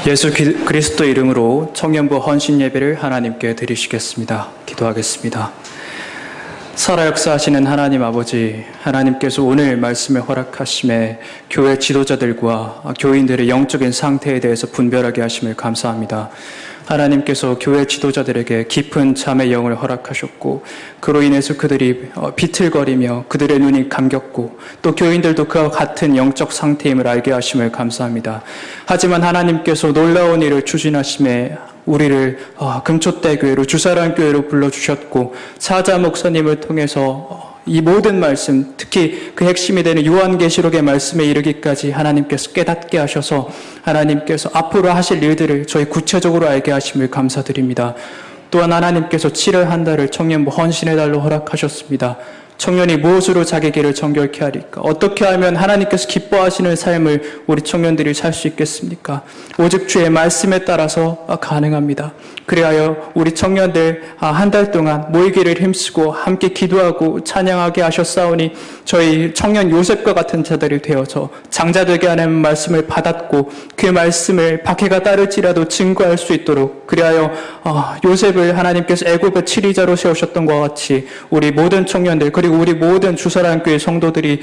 예수 그리스도 이름으로 청년부 헌신 예배를 하나님께 드리시겠습니다. 기도하겠습니다. 살아 역사하시는 하나님 아버지, 하나님께서 오늘 말씀을 허락하심에 교회 지도자들과 교인들의 영적인 상태에 대해서 분별하게 하심을 감사합니다. 하나님께서 교회 지도자들에게 깊은 잠의 영을 허락하셨고, 그로 인해서 그들이 비틀거리며 그들의 눈이 감겼고, 또 교인들도 그와 같은 영적 상태임을 알게 하심을 감사합니다. 하지만 하나님께서 놀라운 일을 추진하심에 우리를 금초대교회로, 주사랑교회로 불러주셨고, 사자 목사님을 통해서 이 모든 말씀, 특히 그 핵심이 되는 요한계시록의 말씀에 이르기까지 하나님께서 깨닫게 하셔서 하나님께서 앞으로 하실 일들을 저희 구체적으로 알게 하심을 감사드립니다. 또한 하나님께서 7월 한 달을 청년부 헌신의 달로 허락하셨습니다. 청년이 무엇으로 자기 길을 정결케 하리까? 어떻게 하면 하나님께서 기뻐하시는 삶을 우리 청년들이 살 수 있겠습니까? 오직 주의 말씀에 따라서 가능합니다. 그리하여 우리 청년들 한 달 동안 모이기를 힘쓰고 함께 기도하고 찬양하게 하셨사오니 저희 청년 요셉과 같은 자들이 되어서 장자되게 하는 말씀을 받았고 그 말씀을 박해가 따를지라도 증거할 수 있도록, 그리하여 요셉을 하나님께서 애굽의 치리자로 세우셨던 것과 같이 우리 모든 청년들, 그리고 우리 모든 주사랑교회 성도들이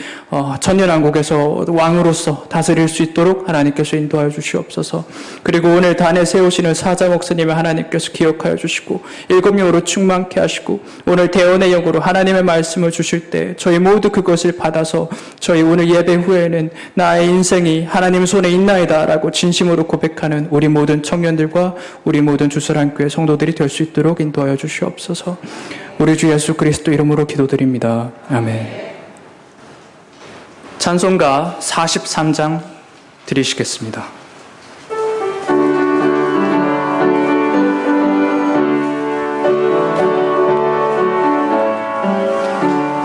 전연왕국에서 왕으로서 다스릴 수 있도록 하나님께서 인도하여 주시옵소서. 그리고 오늘 단에 세우시는 사자 목사님을 하나님께서 기억하여 주시고 일곱 영으로 충만케 하시고, 오늘 대언의 영으로 하나님의 말씀을 주실 때 저희 모두 그것을 받아서 저희 오늘 예배 후에는 나의 인생이 하나님 손에 있나이다 라고 진심으로 고백하는 우리 모든 청년들과 우리 모든 주사랑교회 성도들이 될 수 있도록 인도하여 주시옵소서. 우리 주 예수 그리스도 이름으로 기도드립니다. 아멘. 찬송가 43장 드리시겠습니다.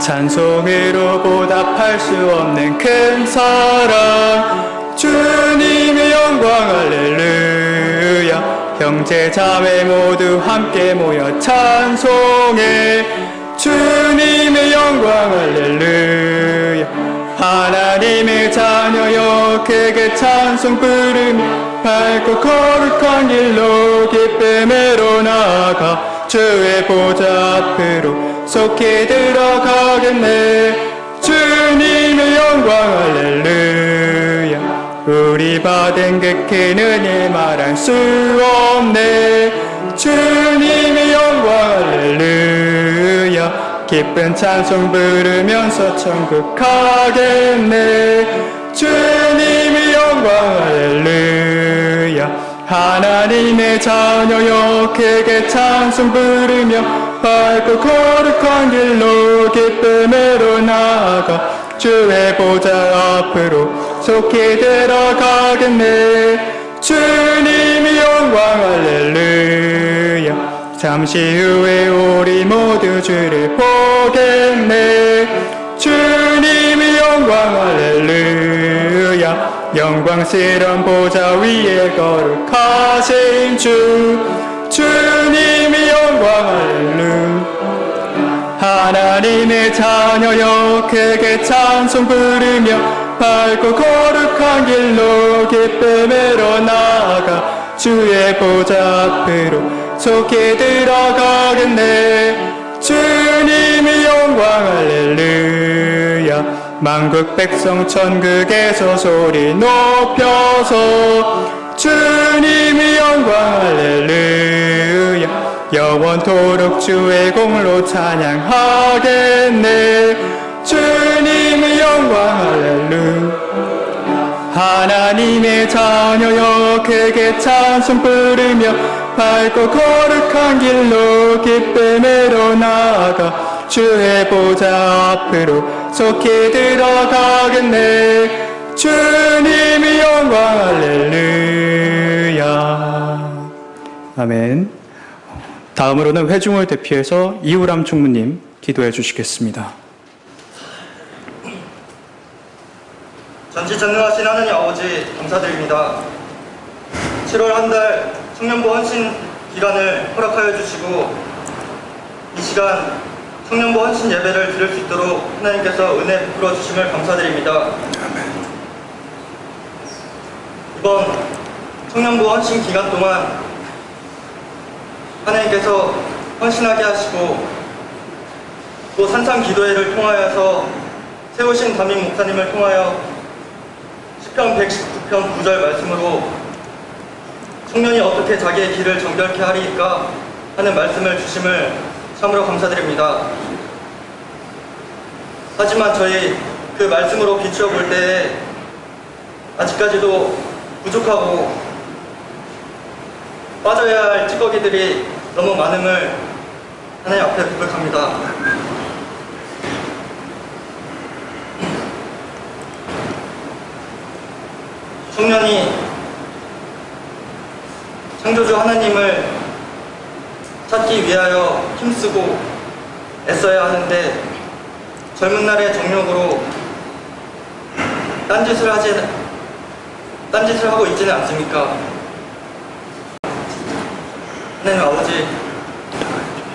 찬송으로 보답할 수 없는 큰 사랑, 주님의 영광 할렐루야. 형제 자매 모두 함께 모여 찬송해 주님의 영광 할렐루야. 하나님의 자녀여 크게 찬송 부르며 밝고 거룩한 길로 기쁨으로 나아가 주의 보좌 앞으로 속히 들어가겠네. 주님의 영광 할렐루야. 우리 받은 그 큰 은혜 말할 수 없네. 주님의 영광 할렐루야. 기쁜 찬송 부르면서 천국 가겠네. 주님의 영광 할렐루야. 하나님의 자녀여 크게 찬송 부르며 밝고 거룩한 길로 기쁨으로 나아가 주의 보좌 앞으로 속히 들어가겠네. 주님의 영광 할렐루야. 잠시 후에 우리 모두 주를 보겠네. 주님의 영광 할렐루야. 영광스러운 보좌 위에 거룩하신 주, 주님의 영광 할렐루야. 하나님의 자녀여 크게 찬송 부르며 밝고 거룩한 길로 기쁨으로 나아가 주의 보좌 앞으로 속히 들어가겠네. 주님의 영광 할렐루야. 만국 백성 천국에서 소리 높여서 주님의 영광 할렐루야. 영원토록 주의 공로 찬양하겠네. 주님의 영광 할렐루야. 하나님의 자녀여 크게 찬송 부르며 밝고 거룩한 길로 기쁨으로 나아가 주의 보좌 앞으로 속히 들어가겠네. 주님의 영광 할렐루야. 아멘. 다음으로는 회중을 대표해서 이우람 총무님 기도해 주시겠습니다. 전지전능하신 하나님 아버지 감사드립니다. 7월 한 달 청년부 헌신 기간을 허락하여 주시고 이 시간 청년부 헌신 예배를 드릴 수 있도록 하나님께서 은혜 베풀어 주심을 감사드립니다. 이번 청년부 헌신 기간 동안 하나님께서 헌신하게 하시고 또 산상 기도회를 통하여서 세우신 담임 목사님을 통하여 시편 119편 9절 말씀으로 청년이 어떻게 자기의 길을 정결케 하리이까 하는 말씀을 주심을 참으로 감사드립니다. 하지만 저희 그 말씀으로 비추어 볼 때에 아직까지도 부족하고 빠져야 할 찌꺼기들이 너무 많음을 하나님 앞에 고백합니다. 청년이 창조주 하나님을 찾기 위하여 힘쓰고 애써야 하는데 젊은 날의 정욕으로 딴짓을 하고 있지는 않습니까? 하나님 아버지,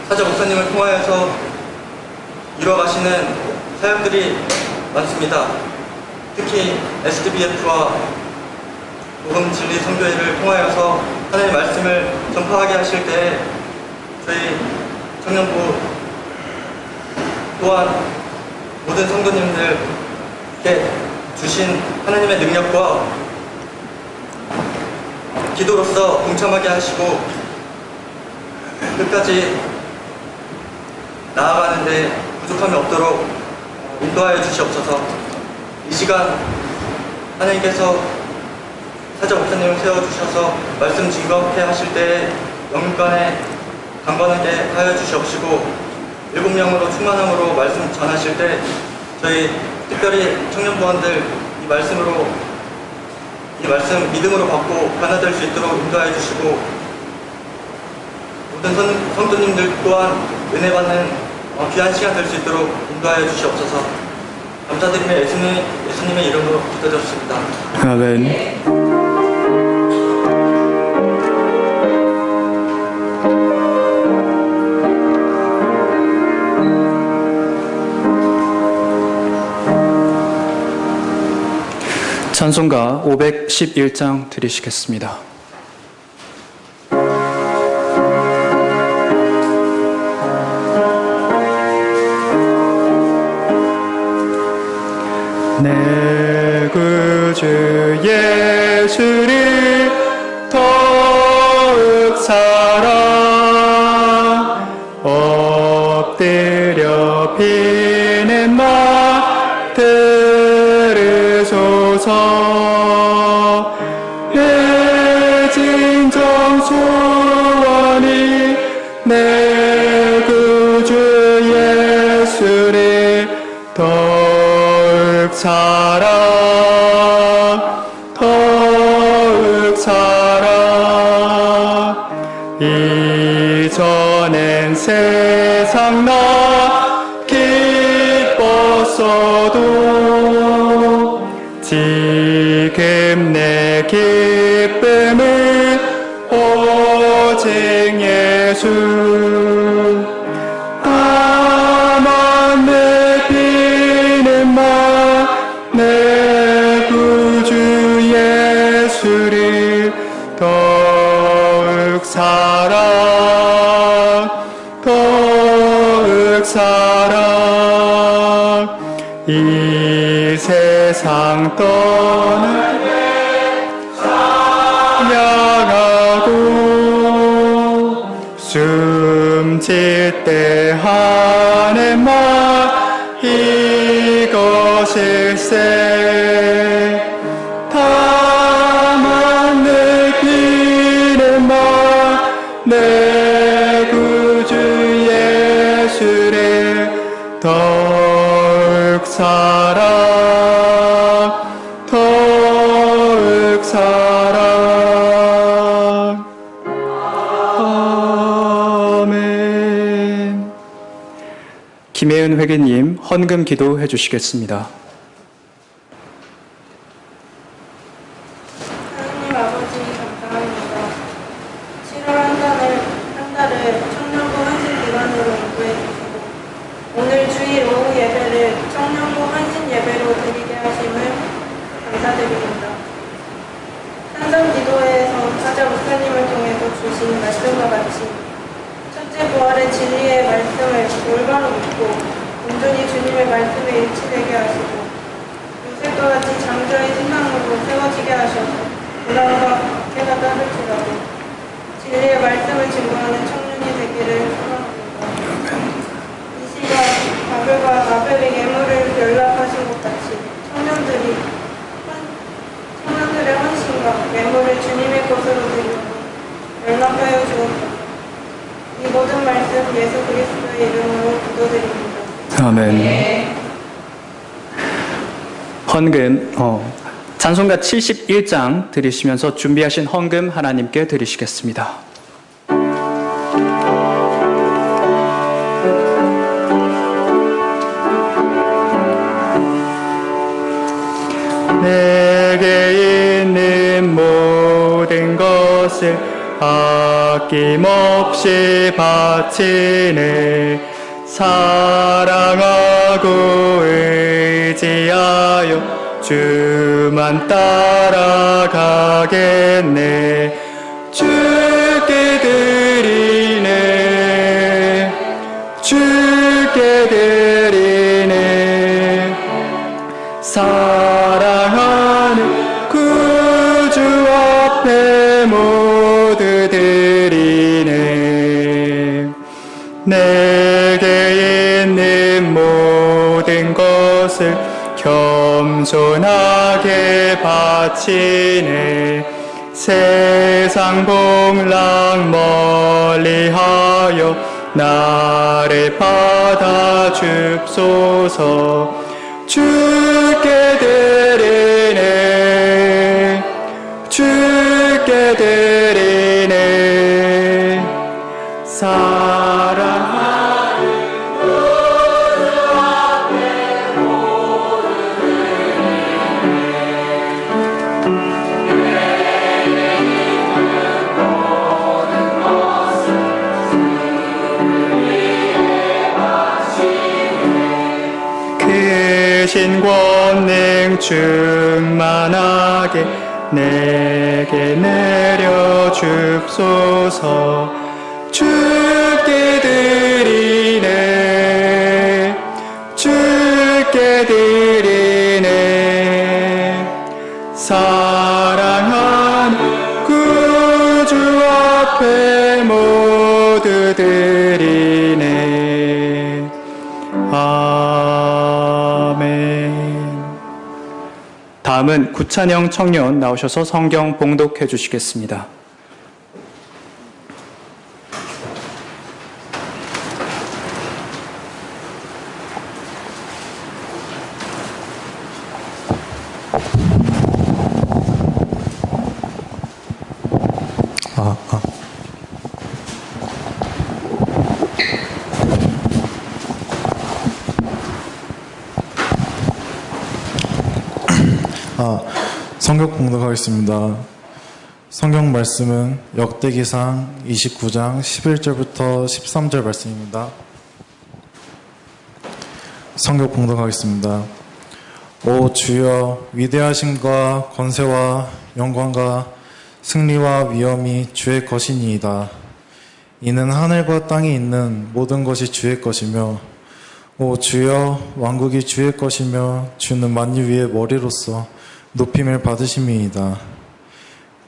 사자 목사님을 통하여서 이루어가시는 사역들이 많습니다. 특히 SDBF와 복음 진리 선교회를 통하여서 하나님의 말씀을 전파하게 하실 때 저희 청년부 또한 모든 성도님들께 주신 하나님의 능력과 기도로서 동참하게 하시고 끝까지 나아가는데 부족함이 없도록 인도하여 주시옵소서. 이 시간 하나님께서 사자 목사님을 세워주셔서 말씀 증거케 하실 때에 영육간에 강건하게 하여 주시옵시고 7명으로 충만함으로 말씀 전하실 때 저희 특별히 청년부원들 이 말씀 믿음으로 받고 변화될 수 있도록 인도하여 주시고 모든 성도님들 또한 은혜 받는 귀한 시간 될 수 있도록 인도하여 주시옵소서. 감사드리며 예수님의 이름으로 기도드렸습니다. 아멘. 찬송가 511장 드리시겠습니다. 내 구주 예수를 더욱 사랑 엎드려 비는 나 들으소서. 내 진정 소원이 내 구주 예수를 더욱 사랑 더욱 사랑. 이전엔 세상 나 기뻤어도 지금 내 기쁨은 오직 예수. 다만 내 비는 마 내 구주 예수를 더욱 사랑 더욱 사랑. 이 세상 떠날 때 찬양하고 숨질 때 하는 말 이것일세. 다만 느끼는 말 내 구주 예수를 더욱 사랑 더욱 사랑. 아멘. 김혜은 회계님 헌금 기도 해주시겠습니다. 하나님 아버지 감사합니다. 7월 한 달을 청년부 헌신 기간으로 인도해 주시고 오늘 주일 오후 예배를 청년부 헌신 예배로 드리게 하심을 감사드립니다. 산상 기도회에서 주신 말씀과 같이 첫째 부활의 진리의 말씀을 올바로 믿고 온전히 주님의 말씀에 일치되게 하시고 요셉과 같이 장자의 신앙으로 세워지게 하셔서 고난과 박해가 따를지라도 진리의 말씀을 증거하는 청년이 되기를 소망합니다. 이 시간 바벨과 아벨의 예물을 연락하신 것 같이 청년들의 헌신과 예물을 주님의 것으로 드리고 연락하여 주옵소서. 이 모든 말씀 예수 그리스도의 이름으로 기도드립니다. 아멘. 헌금, 찬송가 71장 드리시면서 준비하신 헌금 하나님께 드리시겠습니다. 내게 있는 모든 것을 아낌없이 바치네. 사랑하고 의지하여 주만 따라가겠네. 주께 드리네. 주께 드리네. 사랑하는 구주 앞에 모두 드리네. 내게 있는 모든 것을 겸손하게 바치네. 세상 복락 멀리하여 나를 받아 줍소서. 주께 드리네. 주께 드리네. 사랑하는 구주 앞에 모두 크신 권능 충만하게 내게 내려 줍소서. 주께 드리네. 주께 드리네. 사랑하는 구주 앞에 모두 드리네. 아멘. 다음은 구찬영 청년 나오셔서 성경 봉독해 주시겠습니다. 성경 봉독하겠습니다. 성경 말씀은 역대기상 29장 11절부터 13절 말씀입니다. 성경 봉독하겠습니다. 오 주여, 위대하심과 권세와 영광과 승리와 위엄이 주의 것이니이다. 이는 하늘과 땅에 있는 모든 것이 주의 것이며, 오 주여, 왕국이 주의 것이며 주는 만유 위의 머리로서 높임을 받으심이이다.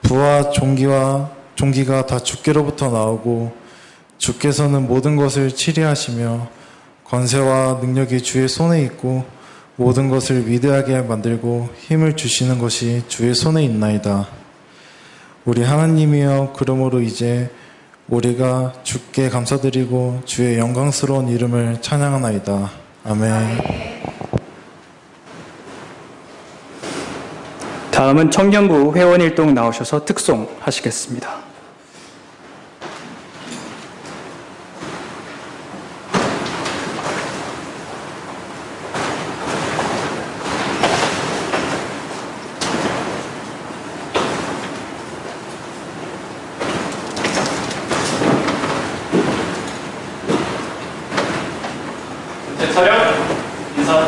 부와 종기가 다 주께로부터 나오고 주께서는 모든 것을 치리하시며 권세와 능력이 주의 손에 있고 모든 것을 위대하게 만들고 힘을 주시는 것이 주의 손에 있나이다. 우리 하나님이여, 그러므로 이제 우리가 주께 감사드리고 주의 영광스러운 이름을 찬양하나이다. 아멘. 다음은 청년부 회원일동 나오셔서 특송 하시겠습니다. 촬영 인사.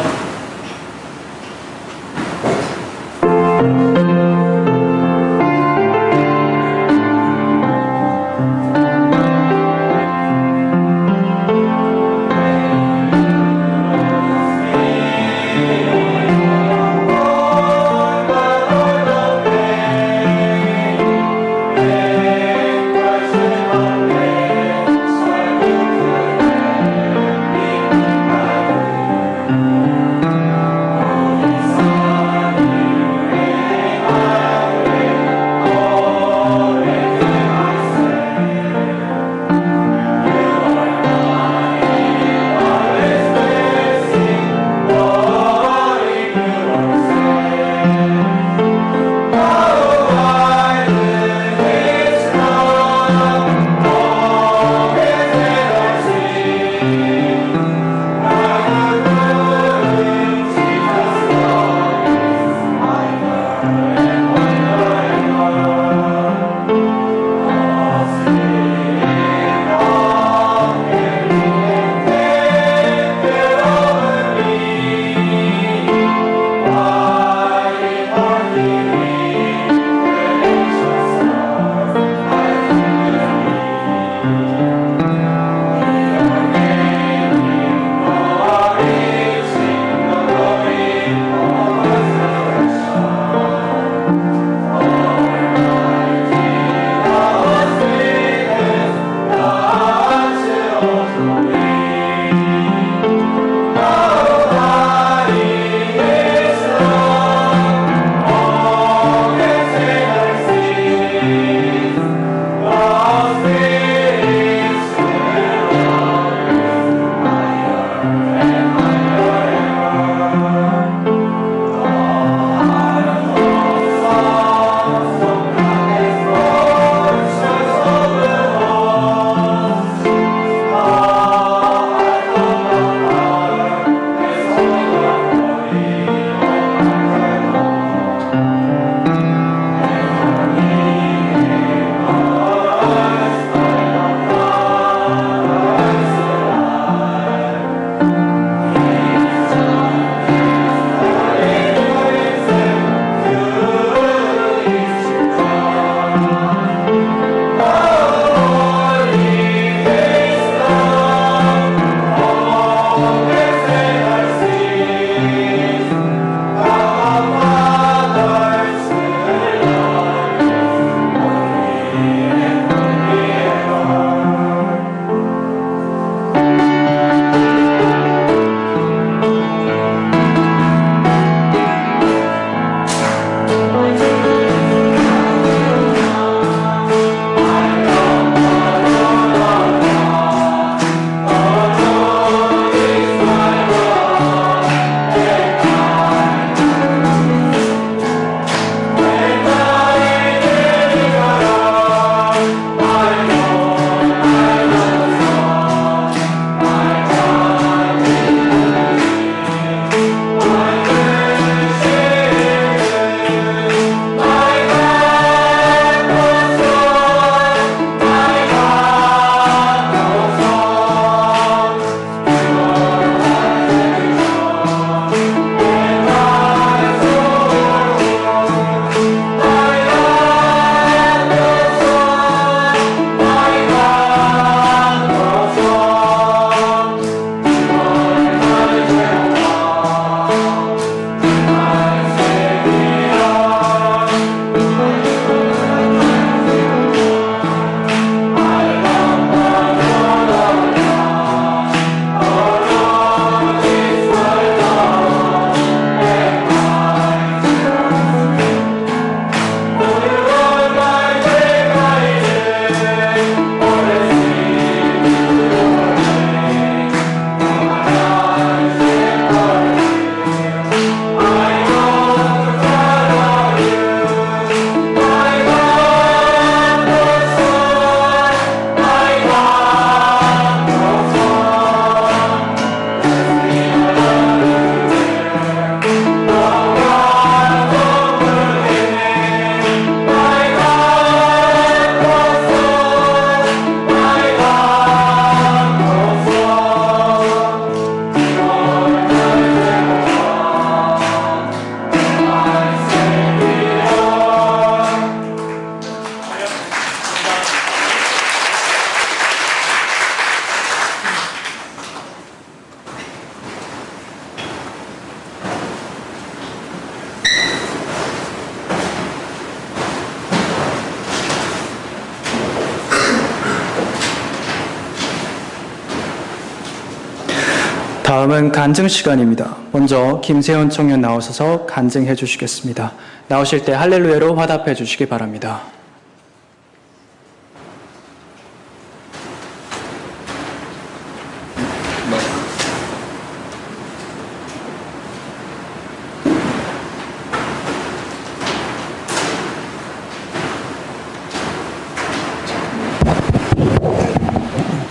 다음은 간증 시간입니다. 먼저 김세훈 청년 나오셔서 간증해 주시겠습니다. 나오실 때 할렐루야로 화답해 주시기 바랍니다.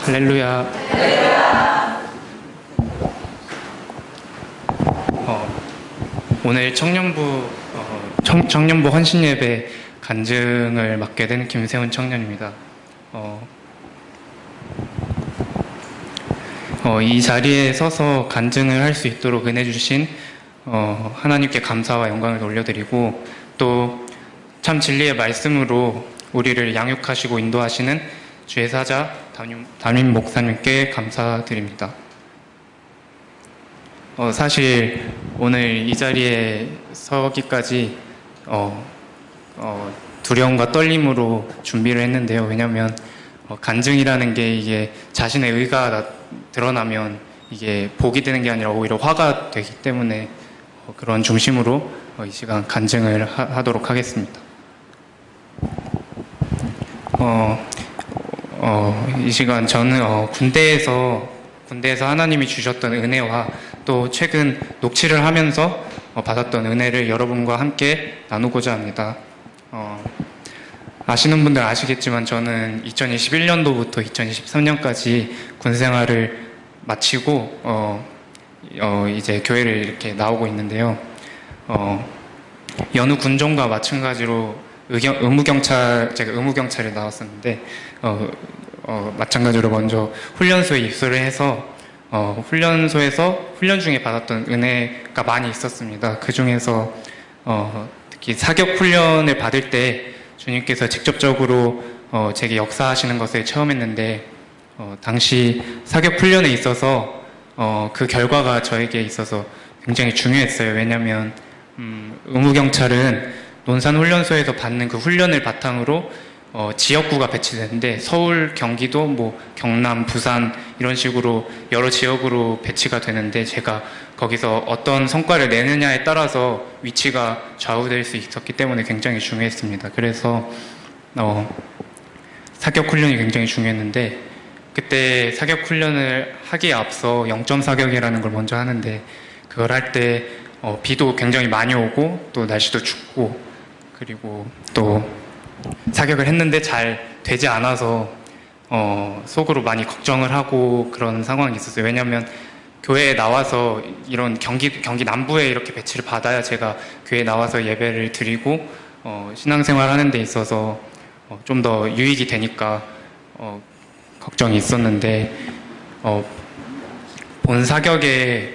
할렐루야. 오늘 청년부 헌신예배 간증을 맡게 된 김세훈 청년입니다. 이 자리에 서서 간증을 할 수 있도록 은혜 주신 하나님께 감사와 영광을 올려드리고, 또 참 진리의 말씀으로 우리를 양육하시고 인도하시는 주의 사자 담임 목사님께 감사드립니다. 사실 오늘 이 자리에 서기까지 두려움과 떨림으로 준비를 했는데요. 왜냐하면 간증이라는 게 이게 자신의 의가 드러나면 이게 복이 되는 게 아니라 오히려 화가 되기 때문에 그런 중심으로 이 시간 간증을 하도록 하겠습니다. 이 시간 저는 군대에서 하나님이 주셨던 은혜와 또 최근 녹취를 하면서 받았던 은혜를 여러분과 함께 나누고자 합니다. 아시는 분들 아시겠지만 저는 2021년도부터 2023년까지 군 생활을 마치고 이제 교회를 이렇게 나오고 있는데요. 여느 군종과 마찬가지로 제가 의무경찰에 나왔었는데 마찬가지로 먼저 훈련소에 입소를 해서 훈련소에서 훈련 중에 받았던 은혜가 많이 있었습니다. 그 중에서 특히 사격 훈련을 받을 때 주님께서 직접적으로 제게 역사하시는 것을 체험했는데, 당시 사격 훈련에 있어서 그 결과가 저에게 있어서 굉장히 중요했어요. 왜냐하면 의무경찰은 논산훈련소에서 받는 그 훈련을 바탕으로 지역구가 배치되는데, 서울, 경기도, 경남, 부산 이런 식으로 여러 지역으로 배치가 되는데, 제가 거기서 어떤 성과를 내느냐에 따라서 위치가 좌우될 수 있었기 때문에 굉장히 중요했습니다. 그래서 사격 훈련이 굉장히 중요했는데, 그때 사격 훈련을 하기에 앞서 0점 사격이라는 걸 먼저 하는데, 그걸 할 때 비도 굉장히 많이 오고 또 날씨도 춥고, 그리고 또 사격을 했는데 잘 되지 않아서 속으로 많이 걱정을 하고 그런 상황이 있었어요. 왜냐하면 교회에 나와서 이런 경기 남부에 이렇게 배치를 받아야 제가 교회에 나와서 예배를 드리고 신앙생활 하는 데 있어서 좀 더 유익이 되니까 걱정이 있었는데, 본 사격에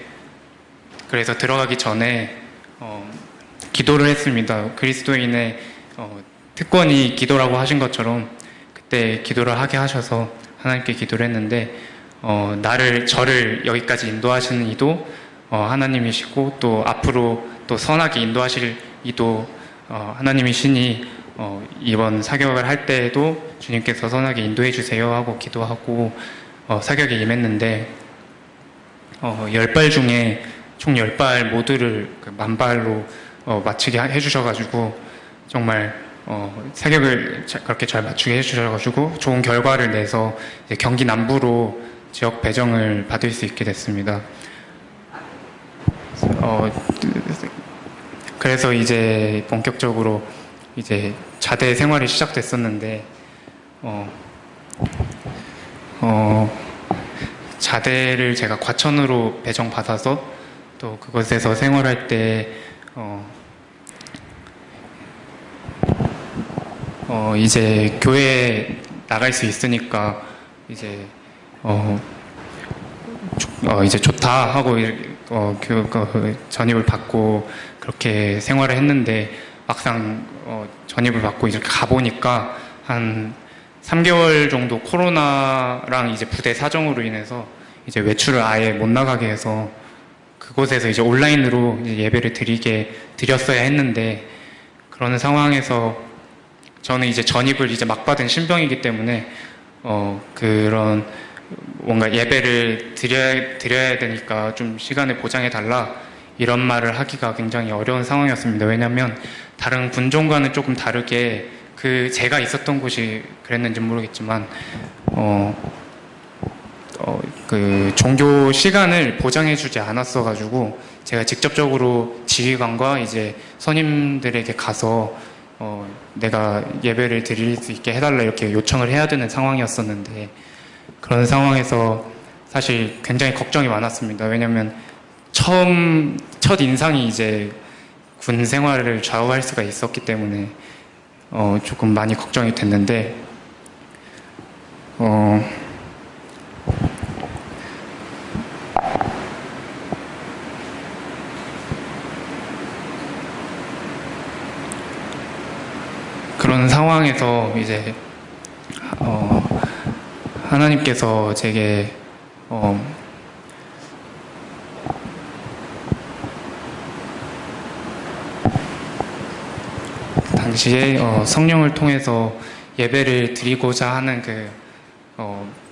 그래서 들어가기 전에 기도를 했습니다. 그리스도인의 특권이 기도라고 하신 것처럼 그때 기도를 하게 하셔서 하나님께 기도를 했는데, 저를 여기까지 인도하시는 이도 하나님이시고, 또 앞으로 또 선하게 인도하실 이도 하나님이시니 이번 사격을 할 때에도 주님께서 선하게 인도해 주세요 하고 기도하고 사격에 임했는데, 10발 중에 총 10발 모두를 만발로 마치게 해주셔가지고 정말 사격을 그렇게 잘 맞추게 해주셔가지고 좋은 결과를 내서 이제 경기 남부로 지역 배정을 받을 수 있게 됐습니다. 그래서 이제 본격적으로 이제 자대 생활이 시작됐었는데, 자대를 제가 과천으로 배정받아서 또 그곳에서 생활할 때 이제 교회에 나갈 수 있으니까 이제 이제 좋다 하고 전입을 받고 그렇게 생활을 했는데, 막상 전입을 받고 이제 가보니까 한 3개월 정도 코로나랑 이제 부대 사정으로 인해서 이제 외출을 아예 못 나가게 해서 그곳에서 이제 온라인으로 이제 예배를 드렸어야 했는데, 그러는 상황에서 저는 이제 전입을 이제 막 받은 신병이기 때문에 그런 뭔가 예배를 드려야 되니까 좀 시간을 보장해 달라 이런 말을 하기가 굉장히 어려운 상황이었습니다. 왜냐하면 다른 군종과는 조금 다르게 제가 있었던 곳이 그랬는지 모르겠지만 그 종교 시간을 보장해주지 않았어가지고 제가 직접적으로 지휘관과 이제 선임들에게 가서 내가 예배를 드릴 수 있게 해달라 이렇게 요청을 해야 되는 상황이었었는데 그런 상황에서 사실 굉장히 걱정이 많았습니다. 왜냐하면 첫 인상이 이제 군 생활을 좌우할 수가 있었기 때문에 조금 많이 걱정이 됐는데 그런 상황에서 이제 하나님께서 제게 당시에 성령을 통해서 예배를 드리고자 하는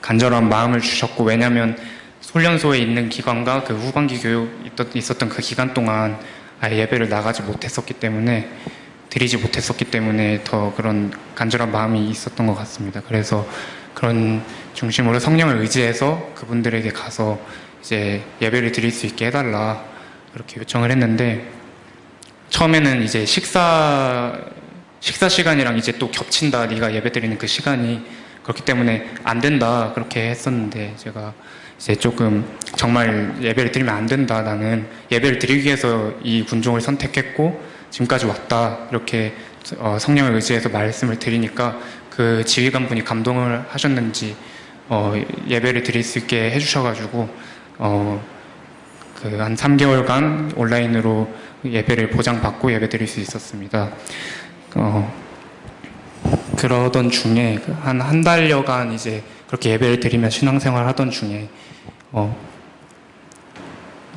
간절한 마음을 주셨고, 왜냐하면 훈련소에 있는 기간과 그 후반기 교육 있었던 그 기간 동안 아예 예배를 나가지 못했었기 때문에 드리지 못했었기 때문에 더 그런 간절한 마음이 있었던 것 같습니다. 그래서 그런 중심으로 성령을 의지해서 그분들에게 가서 이제 예배를 드릴 수 있게 해달라 그렇게 요청을 했는데, 처음에는 이제 식사 시간이랑 이제 또 겹친다, 네가 예배 드리는 그 시간이 그렇기 때문에 안 된다 그렇게 했었는데, 제가 이제 조금 정말 예배를 드리면 안 된다, 나는 예배를 드리기 위해서 이 군종을 선택했고 지금까지 왔다 이렇게 성령을 의지해서 말씀을 드리니까 그 지휘관분이 감동을 하셨는지 예배를 드릴 수 있게 해주셔가지고 한 3개월간 온라인으로 예배를 보장받고 예배 드릴 수 있었습니다. 그러던 중에 한 달여간 이제 그렇게 예배를 드리며 신앙생활 하던 중에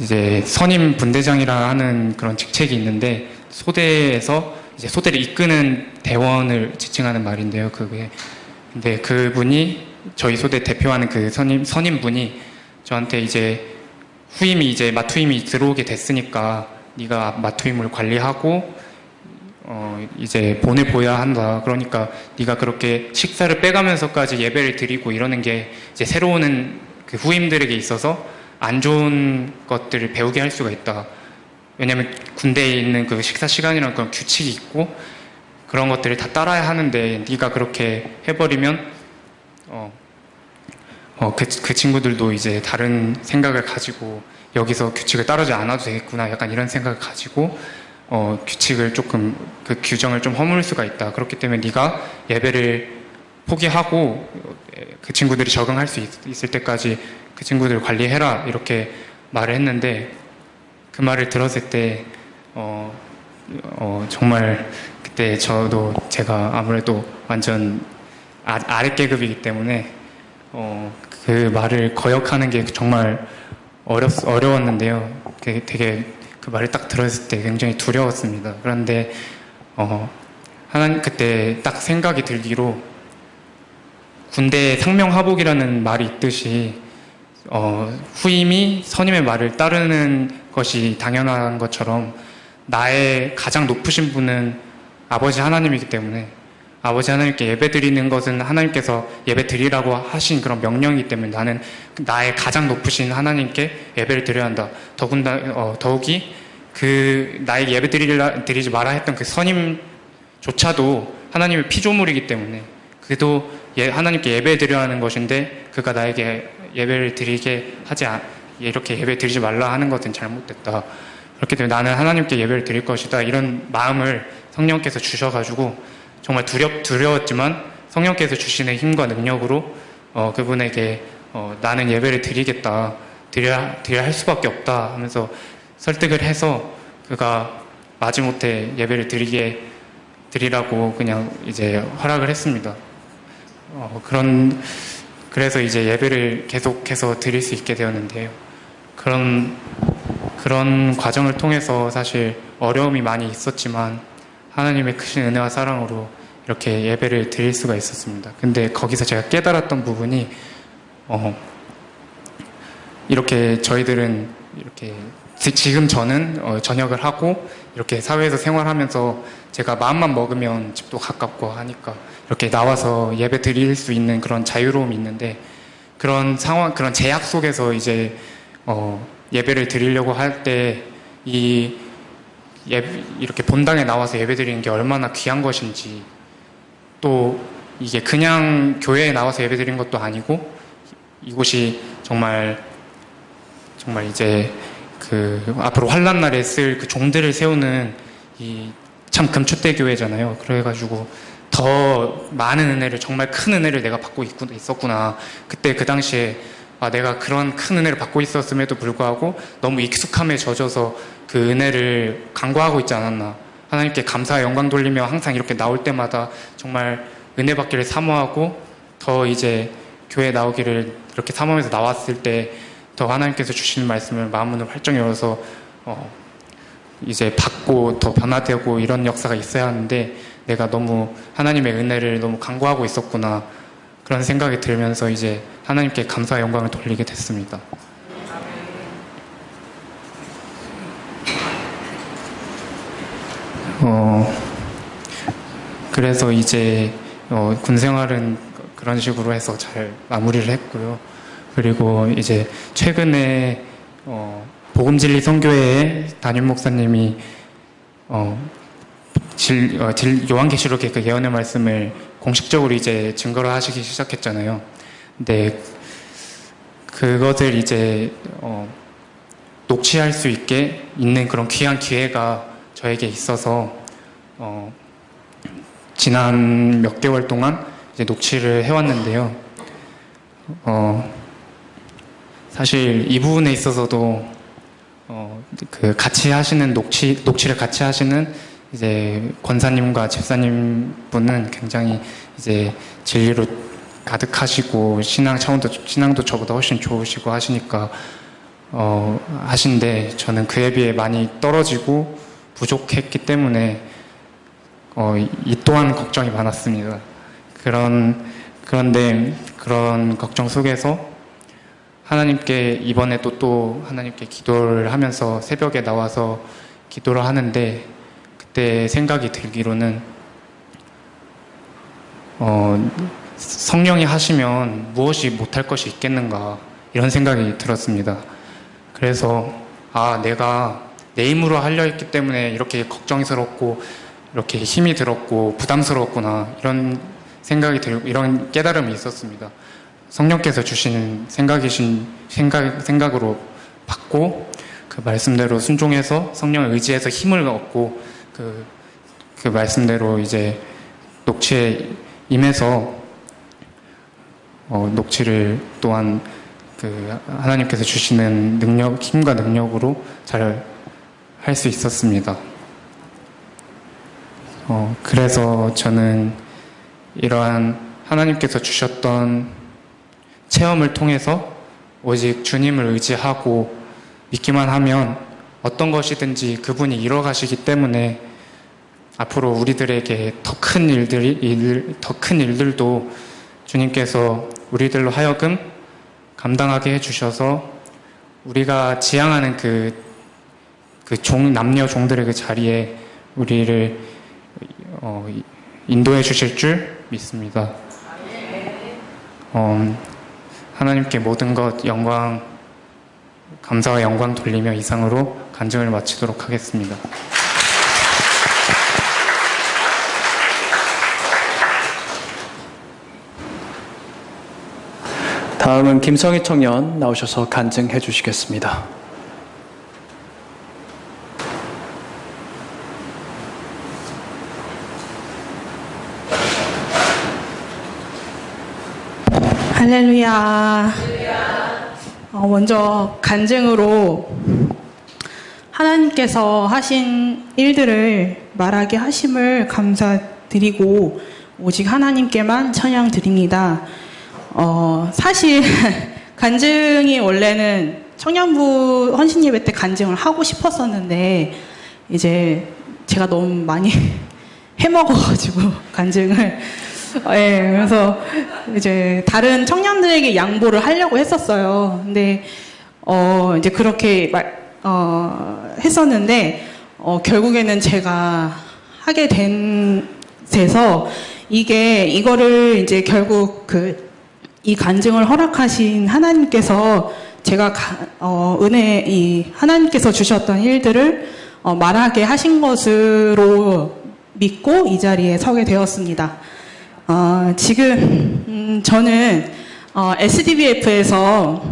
이제 선임 분대장이라 하는 그런 직책이 있는데, 소대에서 이제 소대를 이끄는 대원을 지칭하는 말인데요. 근데 그분이 저희 소대 대표하는 그 선임분이 저한테 이제 마투임이 들어오게 됐으니까 네가 마투임을 관리하고 이제 보내보야 한다. 그러니까 네가 그렇게 식사를 빼가면서까지 예배를 드리고 이러는 게 이제 새로 오는 그 후임들에게 있어서 안 좋은 것들을 배우게 할 수가 있다. 왜냐면 군대에 있는 그 식사 시간이랑 그런 규칙이 있고 그런 것들을 다 따라야 하는데, 네가 그렇게 해버리면 그 친구들도 이제 다른 생각을 가지고 여기서 규칙을 따르지 않아도 되겠구나, 약간 이런 생각을 가지고 규칙을 조금, 그 규정을 좀 허물 수가 있다. 그렇기 때문에 네가 예배를 포기하고 그 친구들이 적응할 수 있을 때까지 그 친구들을 관리해라 이렇게 말을 했는데, 그 말을 들었을 때 정말 그때 제가 아무래도 완전 아랫계급이기 때문에 그 말을 거역하는 게 정말 어려웠는데요. 되게 그 말을 딱 들었을 때 굉장히 두려웠습니다. 그런데 하나님, 그때 딱 생각이 들기로, 군대에 상명하복이라는 말이 있듯이 후임이 선임의 말을 따르는 것이 당연한 것처럼 나의 가장 높으신 분은 아버지 하나님이기 때문에, 아버지 하나님께 예배 드리는 것은 하나님께서 예배 드리라고 하신 그런 명령이기 때문에 나는 나의 가장 높으신 하나님께 예배를 드려야 한다. 더욱이 나에게 예배 드리지 마라 했던 그 선임조차도 하나님의 피조물이기 때문에, 그도 하나님께 예배 드려야 하는 것인데 그가 나에게 예배를 드리게 이렇게 예배 드리지 말라 하는 것은 잘못됐다. 그렇기 때문에 나는 하나님께 예배를 드릴 것이다. 이런 마음을 성령께서 주셔가지고 정말 두려웠지만 성령께서 주시는 힘과 능력으로 그분에게 나는 예배를 드리겠다, 드려야 할 수밖에 없다 하면서 설득을 해서 그가 마지못해 예배를 드리라고 그냥 이제 허락을 했습니다. 그래서 이제 예배를 계속해서 드릴 수 있게 되었는데요. 그런 과정을 통해서 사실 어려움이 많이 있었지만 하나님의 크신 은혜와 사랑으로 이렇게 예배를 드릴 수가 있었습니다. 근데 거기서 제가 깨달았던 부분이 이렇게 저희들은 이렇게 지금 저는 전역을 하고 이렇게 사회에서 생활하면서 제가 마음만 먹으면 집도 가깝고 하니까 이렇게 나와서 예배 드릴 수 있는 그런 자유로움이 있는데 그런 상황, 그런 제약 속에서 이제 예배를 드리려고 할 때 이렇게 본당에 나와서 예배 드리는 게 얼마나 귀한 것인지, 또 이게 그냥 교회에 나와서 예배 드리는 것도 아니고 이곳이 정말 이제 앞으로 환난 날에 쓸 그 종들을 세우는 참 금축대 교회잖아요. 그래가지고 더 많은 은혜를, 정말 큰 은혜를 내가 받고 있었구나. 그때 그 당시에 내가 그런 큰 은혜를 받고 있었음에도 불구하고 너무 익숙함에 젖어서 그 은혜를 간과하고 있지 않았나. 하나님께 감사와 영광 돌리며 항상 이렇게 나올 때마다 정말 은혜 받기를 사모하고, 더 이제 교회 나오기를 이렇게 사모하면서 나왔을 때 더 하나님께서 주시는 말씀을 마음문을 활짝 열어서 이제 받고 더 변화되고 이런 역사가 있어야 하는데, 내가 너무 하나님의 은혜를 너무 간과하고 있었구나, 그런 생각이 들면서 이제 하나님께 감사와 영광을 돌리게 됐습니다. 그래서 이제 군 생활은 그런 식으로 해서 잘 마무리를 했고요. 그리고 이제 최근에 복음진리 선교회의 담임 목사님이 요한계시록의 그 예언의 말씀을 공식적으로 이제 증거를 하시기 시작했잖아요. 근데 그것을 이제 녹취할 수 있게 있는 그런 귀한 기회가 저에게 있어서 지난 몇 개월 동안 이제 녹취를 해왔는데요. 사실 이 부분에 있어서도 그 같이 하시는 녹취를 같이 하시는 이제 권사님과 집사님 분은 굉장히 이제 진리로 가득하시고 신앙도 저보다 훨씬 좋으시고 하시니까 하신데, 저는 그에 비해 많이 떨어지고 부족했기 때문에 이 또한 걱정이 많았습니다. 그런데 그런 걱정 속에서 하나님께 이번에 또 하나님께 기도를 하면서 새벽에 나와서 기도를 하는데, 그때 생각이 들기로는 성령이 하시면 무엇이 못할 것이 있겠는가, 이런 생각이 들었습니다. 그래서 내가 내 힘으로 하려 했기 때문에 이렇게 걱정스럽고 이렇게 힘이 들었고 부담스러웠구나, 이런 생각이 들고 이런 깨달음이 있었습니다. 성령께서 주시는 생각으로 받고 그 말씀대로 순종해서 성령을 의지해서 힘을 얻고 그 말씀대로 이제 녹취에 임해서 녹취를 또한 그 하나님께서 주시는 힘과 능력으로 잘 할 수 있었습니다. 그래서 저는 이러한 하나님께서 주셨던 체험을 통해서 오직 주님을 의지하고 믿기만 하면 어떤 것이든지 그분이 이뤄가시기 때문에 앞으로 우리들에게 더 큰 일들도 주님께서 우리들로 하여금 감당하게 해주셔서 우리가 지향하는 남녀 종들의 그 자리에 우리를 인도해 주실 줄 믿습니다. 하나님께 모든 것 감사와 영광 돌리며 이상으로 간증을 마치도록 하겠습니다. 다음은 김성희 청년 나오셔서 간증해 주시겠습니다. 할렐루야. 먼저 간증으로 하나님께서 하신 일들을 말하게 하심을 감사드리고 오직 하나님께만 찬양 드립니다. 사실 간증이 원래는 청년부 헌신 예배 때 간증을 하고 싶었었는데 이제 제가 너무 많이 해먹어가지고 간증을 예, 그래서 이제 다른 청년들에게 양보를 하려고 했었어요. 근데 이제 그렇게 했었는데 결국에는 제가 하게 된 데서 이거를 이제 결국 이 간증을 허락하신 하나님께서 제가 하나님께서 주셨던 일들을 말하게 하신 것으로 믿고 이 자리에 서게 되었습니다. 지금 저는 SDBF에서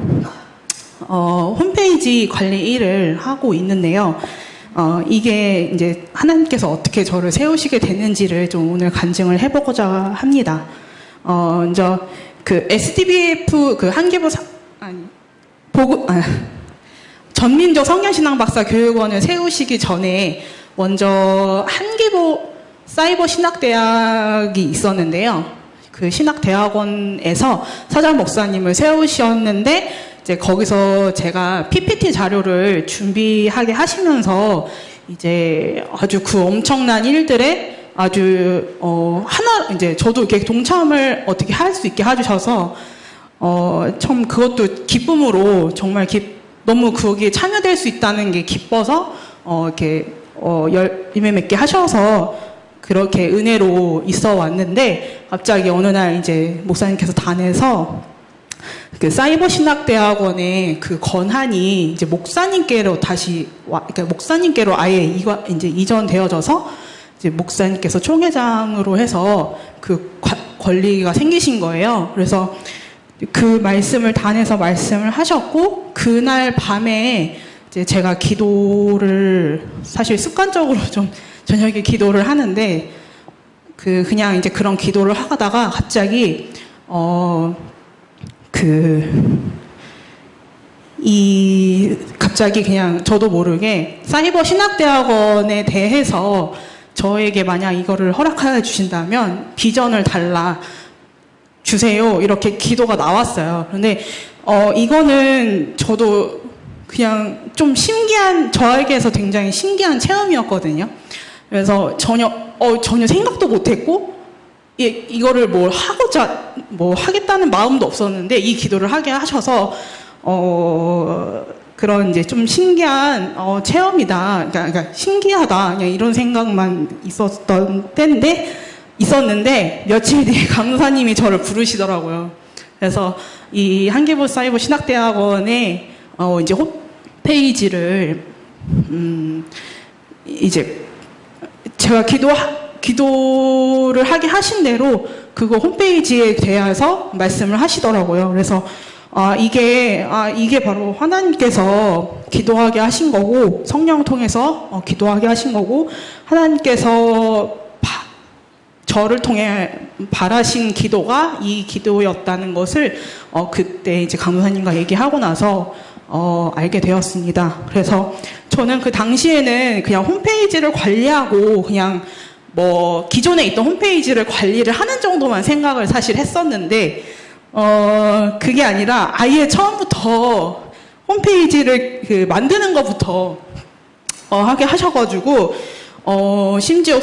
홈페이지 관리 일을 하고 있는데요. 이게 이제 하나님께서 어떻게 저를 세우시게 됐는지를 좀 오늘 간증을 해보고자 합니다. 먼저 SDBF 전민족 성경신앙 박사 교육원을 세우시기 전에 먼저 한기보 사이버 신학대학이 있었는데요. 그 신학대학원에서 사장 목사님을 세우셨는데 이제 거기서 제가 PPT 자료를 준비하게 하시면서 이제 아주 그 엄청난 일들에 아주 이제 저도 이렇게 동참을 어떻게 할 수 있게 해주셔서 참 그것도 기쁨으로 정말 너무 거기에 참여될 수 있다는 게 기뻐서 이렇게 열매 맺게 하셔서 그렇게 은혜로 있어 왔는데 갑자기 어느 날 이제 목사님께서 단에서 그 사이버 신학대학원의 그 권한이 이제 목사님께로 그러니까 목사님께로 아예 이제 이전되어져서 이제 목사님께서 총회장으로 해서 그 권리가 생기신 거예요. 그래서 그 말씀을 단에서 말씀을 하셨고 그날 밤에 이제 제가 기도를 사실 습관적으로 좀 저녁에 기도를 하는데 그냥 이제 그런 기도를 하다가 갑자기 갑자기 그냥 저도 모르게 사이버 신학대학원에 대해서 저에게 만약 이거를 허락하여 주신다면 비전을 달라 주세요. 이렇게 기도가 나왔어요. 그런데 이거는 저도 그냥 좀 저에게서 굉장히 신기한 체험이었거든요. 그래서 전혀 생각도 못했고 이거를 하겠다는 마음도 없었는데 이 기도를 하게 하셔서 그런 이제 좀 신기한 체험이다. 그러니까 신기하다. 그냥 이런 생각만 있었는데 며칠 뒤에 강사님이 저를 부르시더라고요. 그래서 이 한기보 사이버 신학대학원의 이제 홈페이지를 이제 제가 기도를 하게 하신 대로 그거 홈페이지에 대해서 말씀을 하시더라고요. 그래서 이게 바로 하나님께서 기도하게 하신 거고 성령 통해서 기도하게 하신 거고 하나님께서 저를 통해 바라신 기도가 이 기도였다는 것을 그때 이제 강도사님과 얘기하고 나서 알게 되었습니다. 그래서 저는 그 당시에는 그냥 홈페이지를 관리하고 그냥 기존에 있던 홈페이지를 관리를 하는 정도만 생각을 사실 했었는데 그게 아니라 아예 처음부터 홈페이지를 만드는 것부터 하게 하셔가지고 심지어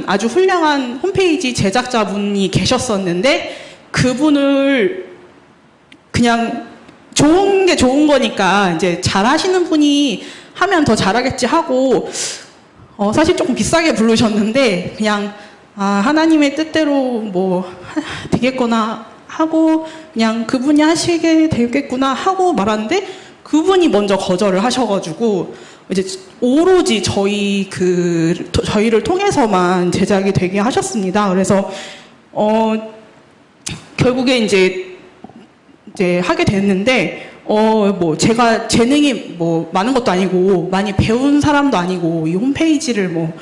아주 훌륭한 홈페이지 제작자분이 계셨었는데 그분을 그냥 좋은 게 좋은 거니까 이제 잘하시는 분이 하면 더 잘하겠지 하고 사실 조금 비싸게 부르셨는데 그냥 하나님의 뜻대로 되겠구나 하고 그냥 그분이 하시게 되겠구나 하고 말았는데 그분이 먼저 거절을 하셔가지고 이제 오로지 저희를 통해서만 제작이 되게 하셨습니다. 그래서 결국에 이제 하게 됐는데 제가 재능이 많은 것도 아니고 많이 배운 사람도 아니고 이 홈페이지를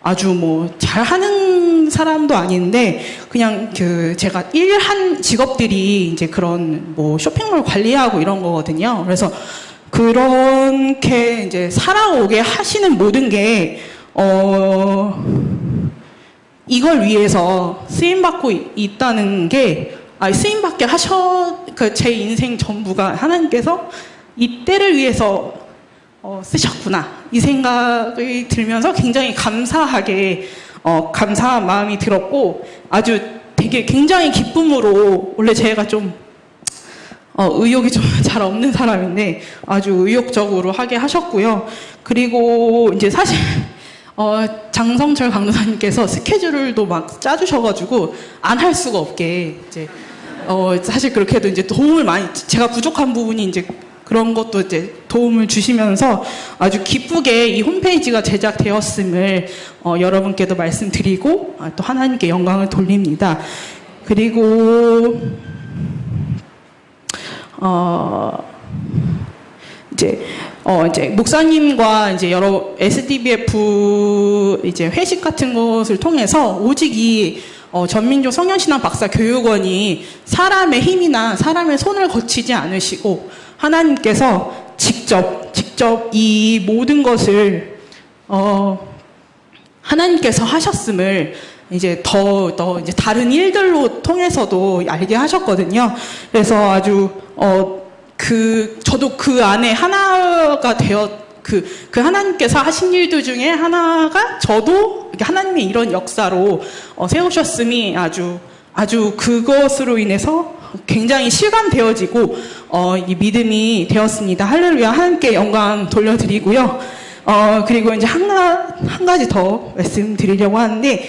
아주 잘하는 사람도 아닌데 그냥 제가 일한 직업들이 이제 그런 쇼핑몰 관리하고 이런 거거든요. 그래서 그렇게 이제 살아오게 하시는 모든 게 이걸 위해서 쓰임받고 있다는 게 쓰임받게 제 인생 전부가 하나님께서 이 때를 위해서 쓰셨구나 이 생각이 들면서 굉장히 감사한 마음이 들었고 아주 되게 굉장히 기쁨으로, 원래 제가 좀 의욕이 좀 잘 없는 사람인데 아주 의욕적으로 하게 하셨고요. 그리고 이제 사실 장성철 강도사님께서 스케줄도 막 짜주셔가지고 안 할 수가 없게 이제 사실 그렇게 해도 이제 도움을 많이, 제가 부족한 부분이 이제 그런 것도 이제 도움을 주시면서 아주 기쁘게 이 홈페이지가 제작되었음을 여러분께도 말씀드리고 또 하나님께 영광을 돌립니다. 그리고 이제 목사님과 이제 여러 SDBF 이제 회식 같은 것을 통해서 오직 이 전민족 성령신앙 박사 교육원이 사람의 힘이나 사람의 손을 거치지 않으시고 하나님께서 직접 이 모든 것을 하나님께서 하셨음을 이제 더 이제 다른 일들로 통해서도 알게 하셨거든요. 그래서 아주 저도 그 안에 하나가 그 하나님께서 하신 일들 중에 하나가 저도 하나님의 이런 역사로 세우셨음이 아주 그것으로 인해서 굉장히 실감되어지고 이 믿음이 되었습니다. 할렐루야. 하나님께 영광 돌려드리고요. 그리고 이제 한 가지 더 말씀드리려고 하는데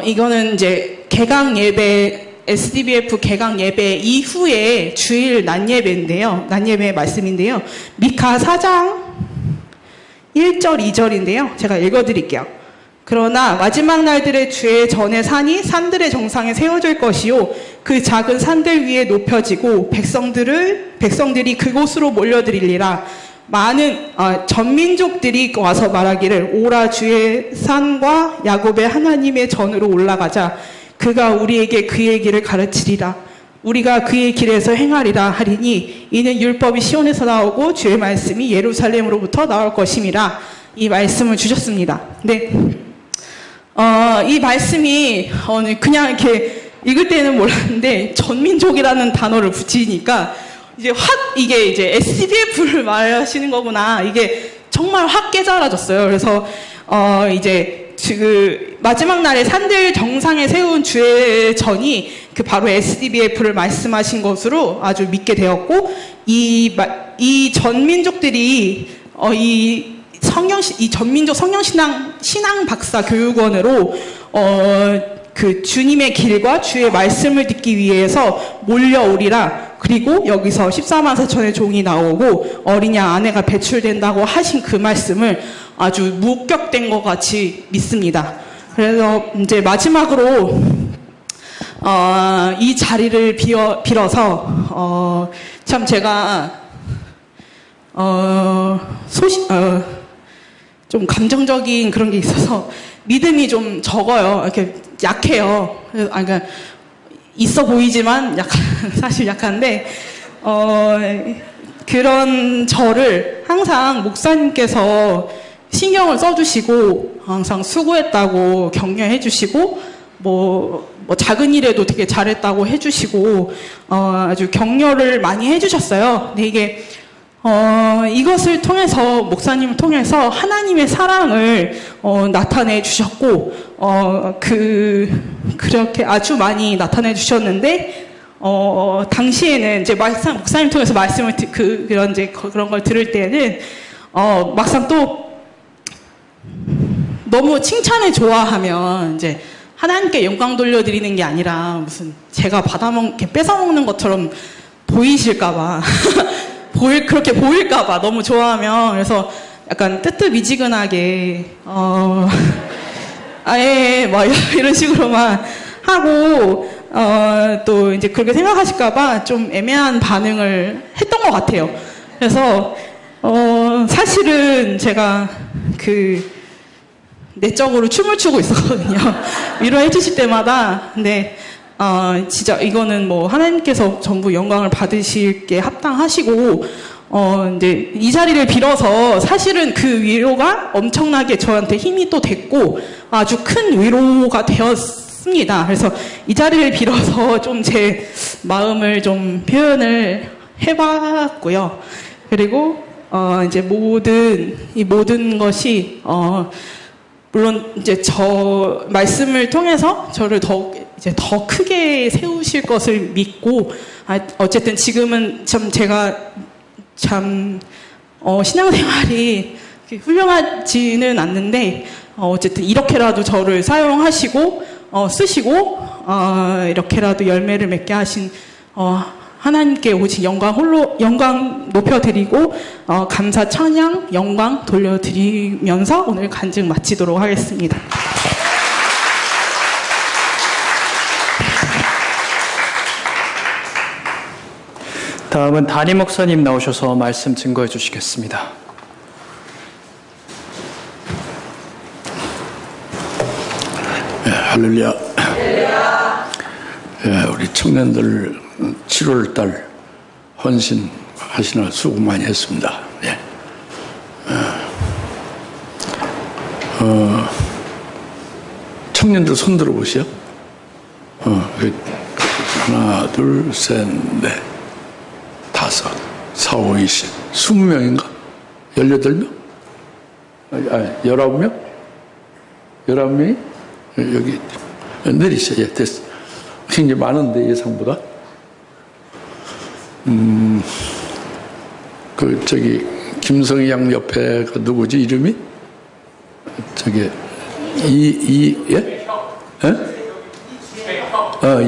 이거는 이제 개강 예배, SDBF 개강 예배 이후에 주일 낮 예배인데요. 낮 예배 말씀인데요. 미카 4장 1절 2절인데요. 제가 읽어드릴게요. 그러나 마지막 날들의 주의 전에 산이 산들의 정상에 세워질 것이요 그 작은 산들 위에 높여지고 백성들이 그곳으로 몰려들리라. 많은 전민족들이 와서 말하기를 오라 주의 산과 야곱의 하나님의 전으로 올라가자. 그가 우리에게 그의 길을 가르치리라. 우리가 그의 길에서 행하리라 하리니 이는 율법이 시온에서 나오고 주의 말씀이 예루살렘으로부터 나올 것임이라. 이 말씀을 주셨습니다. 네. 이 말씀이 그냥 이렇게 읽을 때는 몰랐는데 전민족이라는 단어를 붙이니까 이제 이게 이제 SDBF를 말하시는 거구나. 이게 정말 확 깨달아졌어요. 그래서 이제 그 마지막 날에 산들 정상에 세운 주의 전이 그 바로 SDBF를 말씀하신 것으로 아주 믿게 되었고 이 전민족들이 이 전민족 신앙 박사 교육원으로 그 주님의 길과 주의 말씀을 듣기 위해서 몰려오리라. 그리고 여기서 14만 4천의 종이 나오고 어린 양 아내가 배출된다고 하신 그 말씀을 아주 목격된 것 같이 믿습니다. 그래서 이제 마지막으로 이 자리를 빌어서 참 제가 좀 감정적인 그런 게 있어서 믿음이 좀 적어요. 이렇게 약해요. 그러니까 있어 보이지만 사실 약한데 그런 저를 항상 목사님께서 신경을 써주시고 항상 수고했다고 격려해 주시고 뭐 작은 일에도 되게 잘했다고 해주시고 아주 격려를 많이 해주셨어요. 근데 이게 이것을 통해서 목사님을 통해서 하나님의 사랑을 나타내 주셨고 그렇게 아주 많이 나타내 주셨는데 당시에는 이제 목사님 통해서 말씀을 그런 걸 들을 때는 막상 또 너무 칭찬을 좋아하면 이제 하나님께 영광 돌려드리는 게 아니라 무슨 제가 이렇게 뺏어먹는 것처럼 보이실까봐 그렇게 보일까봐 너무 좋아하면 그래서 약간 뜨뜻미지근하게 아예 막 이런 식으로만 하고 또 이제 그렇게 생각하실까봐 좀 애매한 반응을 했던 것 같아요. 그래서 사실은 제가 내적으로 춤을 추고 있었거든요. 위로해 주실 때마다. 근데 진짜 이거는 뭐 하나님께서 전부 영광을 받으실게 합당하시고 이제 이 자리를 빌어서 사실은 그 위로가 엄청나게 저한테 힘이 또 됐고 아주 큰 위로가 되었습니다. 그래서 이 자리를 빌어서 좀 제 마음을 좀 표현을 해봤고요. 그리고 이제 모든 것이 물론 이제 저 말씀을 통해서 저를 더 이제 더 크게 세우실 것을 믿고, 어쨌든 지금은 참 제가 참 신앙생활이 훌륭하지는 않는데, 어쨌든 이렇게라도 저를 사용하시고 쓰시고 이렇게라도 열매를 맺게 하신 하나님께 오직 영광 높여드리고 감사 찬양 영광 돌려드리면서 오늘 간증 마치도록 하겠습니다. 다음은 담임 목사님 나오셔서 말씀 증거해 주시겠습니다. 네, 할렐루야. 네, 우리 청년들 7월달 헌신 하시느라 수고 많이 했습니다. 네. 청년들 손 들어보시오. 하나, 둘, 셋, 넷, 다섯, 4, 5, 20, 20명인가? 18명? 19명? 19명이? 여기 내리셔. 예, 됐어. 굉장히 많은데 예상보다. 김성희 양 옆에 그 누구지 이름이? 예?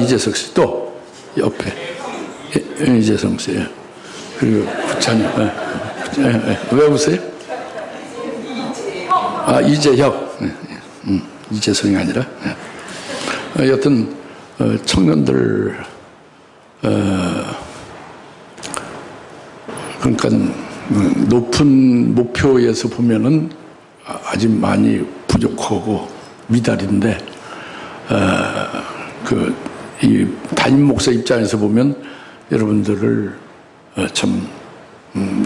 이재석 씨 또 옆에 이재성 씨. 예. 그리고 부차님. 왜 웃어요? 이재혁. 이재성이 아니라. 여튼 청년들 그러니까 높은 목표에서 보면은 아직 많이 부족하고 미달인데 이 담임 목사 입장에서 보면 여러분들을 참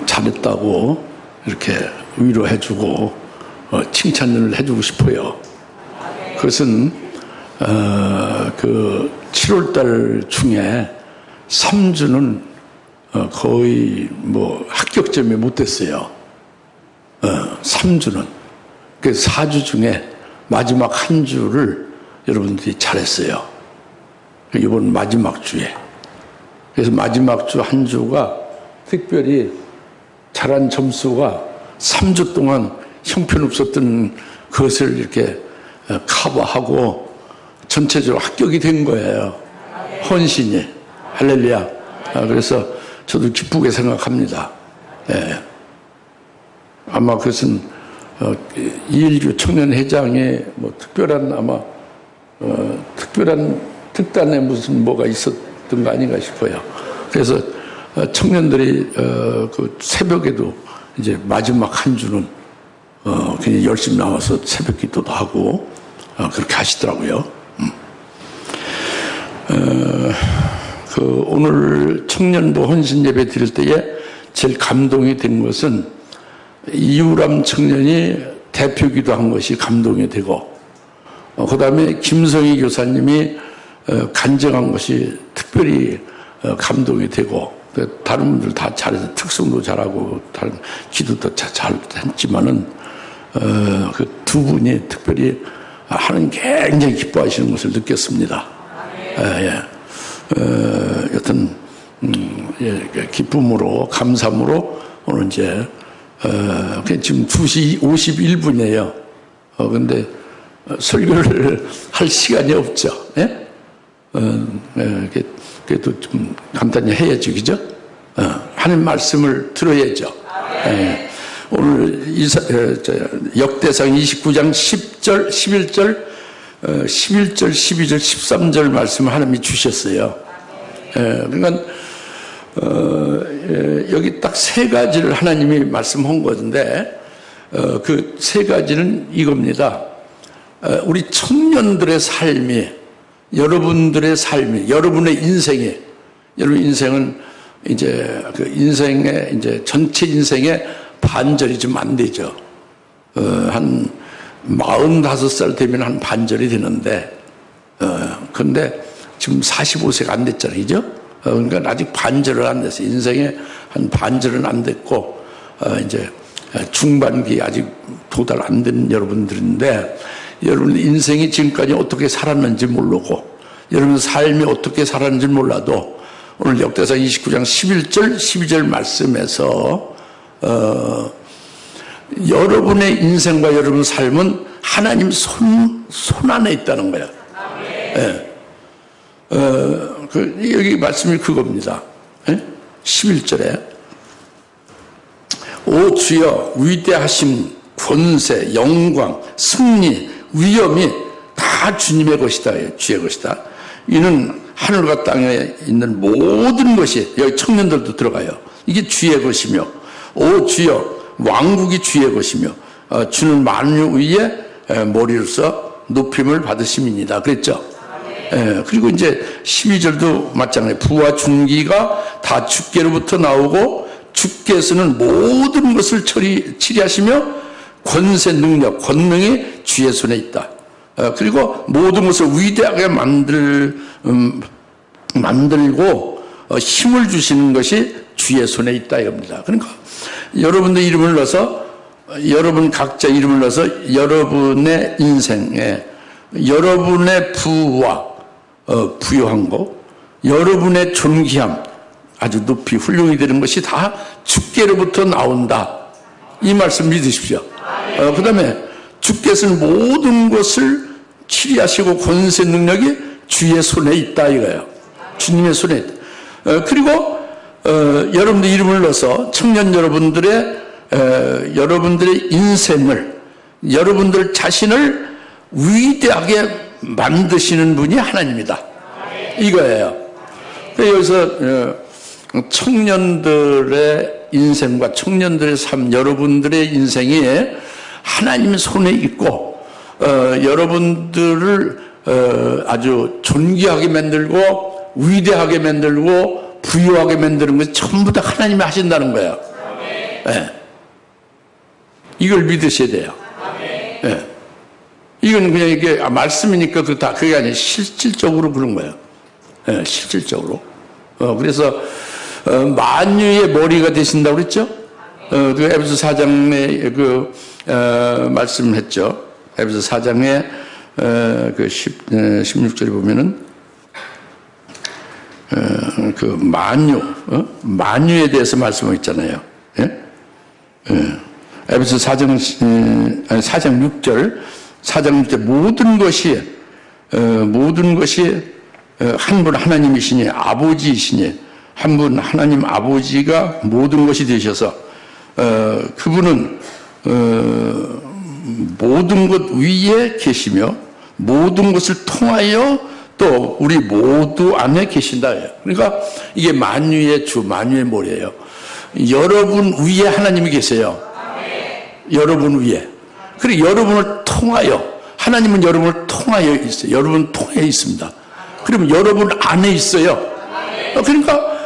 잘했다고 이렇게 위로해주고 칭찬을 해주고 싶어요. 그것은 7월달 중에 3주는 거의 합격점에 못 됐어요. 3주는. 그 4주 중에 마지막 한 주를 여러분들이 잘했어요. 이번 마지막 주에. 그래서 마지막 주 한 주가 특별히 잘한 점수가 3주 동안 형편없었던 그것을 이렇게 커버하고 전체적으로 합격이 된 거예요. 헌신이. 할렐루야. 그래서 저도 기쁘게 생각합니다. 예. 아마 그것은 이일교 청년회장의 특별한 특단에 무슨 뭐가 있었던 거 아닌가 싶어요. 그래서 청년들이 그 새벽에도 이제 마지막 한 주는 그냥 열심히 나와서 새벽 기도도 하고 그렇게 하시더라고요. 오늘 청년부 헌신 예배 드릴 때에 제일 감동이 된 것은 이유람 청년이 대표기도 한 것이 감동이 되고, 그 다음에 김성희 교사님이 간증한 것이 특별히 감동이 되고, 다른 분들 다 잘해서 특성도 잘하고 다른 기도도 잘했지만은 그 두 분이 특별히 하나님 굉장히 기뻐하시는 것을 느꼈습니다. 여튼 기쁨으로 감사함으로 오늘 이제 지금 2시 51분이에요. 근데 설교를 할 시간이 없죠. 예? 그래도 좀 간단히 해야죠, 그죠? 하는 말씀을 들어야죠. 오늘 역대상 29장 10절, 11절, 11절, 12절, 13절 말씀을 하나님이 주셨어요. 그러니까 여기 딱 세 가지를 하나님이 말씀한 건데 그 세 가지는 이겁니다. 우리 청년들의 삶이, 여러분들의 삶이, 여러분의 인생이, 여러분 인생은 이제 그 인생의 이제 전체 인생의 반절이 좀 안 되죠. 한 45살 되면 한 반절이 되는데, 근데 지금 45세가 안 됐잖아요. 그죠? 그러니까 아직 반절은 안 됐어요. 인생의 한 반절은 안 됐고, 이제 중반기 아직 도달 안 된 여러분들인데, 여러분 인생이 지금까지 어떻게 살았는지 모르고, 여러분 삶이 어떻게 살았는지 몰라도 오늘 역대상 29장 11절 12절 말씀에서 여러분의 인생과 여러분 삶은 하나님 손 안에 있다는 거야. 예. 여기 말씀이 그겁니다. 예? 11절에 오 주여 위대하심, 권세, 영광, 승리, 위엄이 다 주님의 것이다. 주의 것이다. 이는 하늘과 땅에 있는 모든 것이, 여기 청년들도 들어가요. 이게 주의 것이며, 오 주여 왕국이 주의 것이며 주는 만유 위에 머리로서 높임을 받으심이니이다. 그랬죠. 그리고 이제 12절도 마찬가지예요. 부와 중기가 다 주께로부터 나오고 주께서는 모든 것을 치리하시며 권세, 능력, 권능이 주의 손에 있다. 그리고 모든 것을 위대하게 만들고 힘을 주시는 것이 주의 손에 있다 이겁니다. 그러니까 여러분의 이름을 넣어서, 여러분 각자 이름을 넣어서 여러분의 인생에 여러분의 부와 부요한 것, 여러분의 존귀함, 아주 높이 훌륭히 되는 것이 다 주께로부터 나온다. 이 말씀 믿으십시오. 그 다음에 주께서는 모든 것을 치리하시고 권세 능력이 주의 손에 있다 이거예요. 주님의 손에 있다. 그리고 여러분들 이름을 넣어서 청년 여러분들의 인생을, 여러분들 자신을 위대하게 만드시는 분이 하나님이다. 이거예요. 여기서 청년들의 인생과 청년들의 삶, 여러분들의 인생이 하나님 손에 있고 여러분들을 아주 존귀하게 만들고 위대하게 만들고 부유하게 만드는 것이 전부 다 하나님이 하신다는 거예요. 네. 이걸 믿으셔야 돼요. 네. 이건 그냥 이게 말씀이니까 그게 아니에요. 실질적으로 그런 거예요. 네, 실질적으로. 그래서 만유의 머리가 되신다고 그랬죠? 그 에베소 4장에 말씀했죠. 에베소 4장에 16절에 보면은 만유에 대해서 말씀했잖아요. 예? 에베소 4장 6절 모든 것이 한 분 하나님이시니 아버지이시니 한 분 하나님 아버지가 모든 것이 되셔서 그분은 모든 것 위에 계시며 모든 것을 통하여 또 우리 모두 안에 계신다. 그러니까 이게 만유의 주, 만유의 머리예요. 여러분 위에 하나님이 계세요. 여러분 위에. 그리고 여러분을 통하여, 하나님은 여러분을 통하여 있어요. 여러분 통해 있습니다. 그러면 여러분 안에 있어요. 그러니까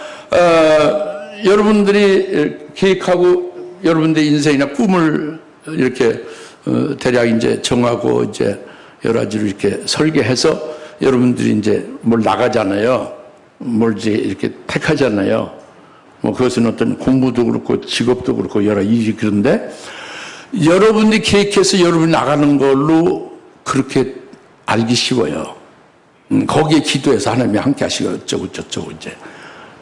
여러분들이 계획하고 여러분들의 인생이나 꿈을 이렇게 대략 이제 정하고 이제 여러 가지로 이렇게 설계해서 여러분들이 이제 뭘 나가잖아요. 뭘 이제 이렇게 택하잖아요. 뭐 그것은 어떤 공부도 그렇고 직업도 그렇고 여러 일이 그런데 여러분들이 계획해서 여러분이 나가는 걸로 그렇게 알기 쉬워요. 거기에 기도해서 하나님이 함께 하시고 어쩌고 저쩌고 이제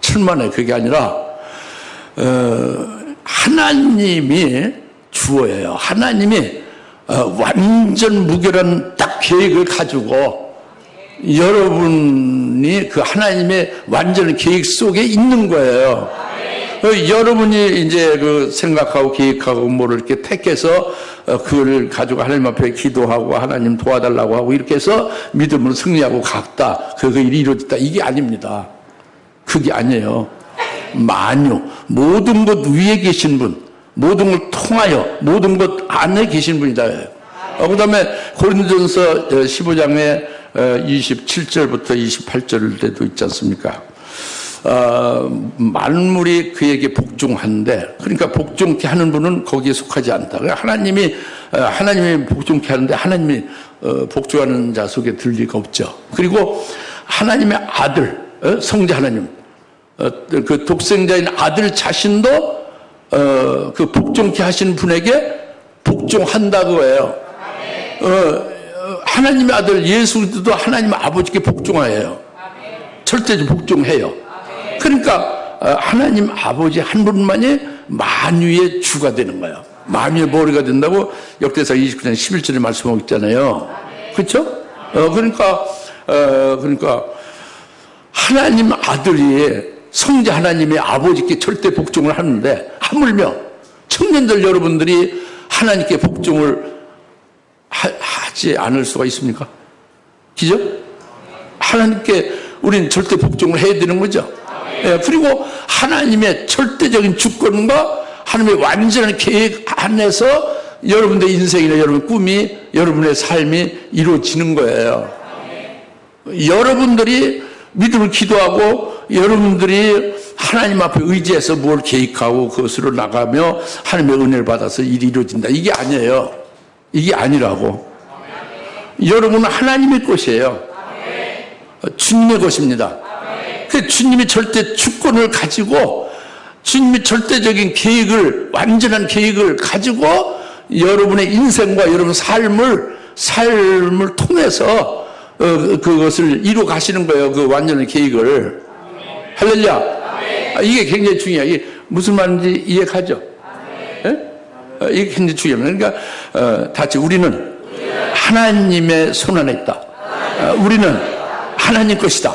천만에 그게 아니라 하나님이 주어예요. 하나님이 완전 무결한 딱 계획을 가지고 여러분이 그 하나님의 완전 계획 속에 있는 거예요. 여러분이 이제 그 생각하고 계획하고 뭐를 이렇게 택해서 그걸 가지고 하나님 앞에 기도하고 하나님 도와달라고 하고 이렇게 해서 믿음으로 승리하고 갔다. 그 일이 이루어졌다. 이게 아닙니다. 그게 아니에요. 만유, 모든 것 위에 계신 분, 모든 걸 통하여 모든 것 안에 계신 분이다. 그 다음에 고린도전서 15장에 27절부터 28절 때도 있지 않습니까? 만물이 그에게 복종하는데, 그러니까 복종케 하는 분은 거기에 속하지 않다. 하나님이 복종케 하는데 하나님이 복종하는 자 속에 들 리가 없죠. 그리고 하나님의 아들, 성자 하나님, 그 독생자인 아들 자신도 그 복종케 하신 분에게 복종한다고 해요. 하나님의 아들 예수 그리스도도 하나님 아버지께 복종하여요. 절대적으로 복종해요. 그러니까 하나님 아버지 한 분만이 만유의 주가 되는 거예요. 만유의 머리가 된다고 역대상 29장 11절에 말씀하고 있잖아요. 그렇죠? 그러니까 하나님 아들이 성자 하나님의 아버지께 절대 복종을 하는데, 하물며 청년들 여러분들이 하나님께 복종을 하지 않을 수가 있습니까? 그죠? 하나님께 우리는 절대 복종을 해야 되는 거죠. 예, 그리고 하나님의 절대적인 주권과 하나님의 완전한 계획 안에서 여러분의 인생이나 여러분의 꿈이, 여러분의 삶이 이루어지는 거예요. 여러분들이 믿음을 기도하고 여러분들이 하나님 앞에 의지해서 뭘 계획하고 그것으로 나가며 하나님의 은혜를 받아서 일이 이루어진다. 이게 아니에요. 이게 아니라고. 여러분은 하나님의 것이에요. 주님의 것입니다. 그 주님이 절대 주권을 가지고 주님이 절대적인 계획을, 완전한 계획을 가지고 여러분의 인생과 여러분 삶을 통해서 그것을 이루어 가시는 거예요. 그 완전한 계획을. 할렐루야. 이게 굉장히 중요해요. 이게 무슨 말인지 이해가죠? 이게 굉장히 중요합니다. 그러니까 같이 우리는 하나님의 손 안에 있다. 우리는 하나님 것이다.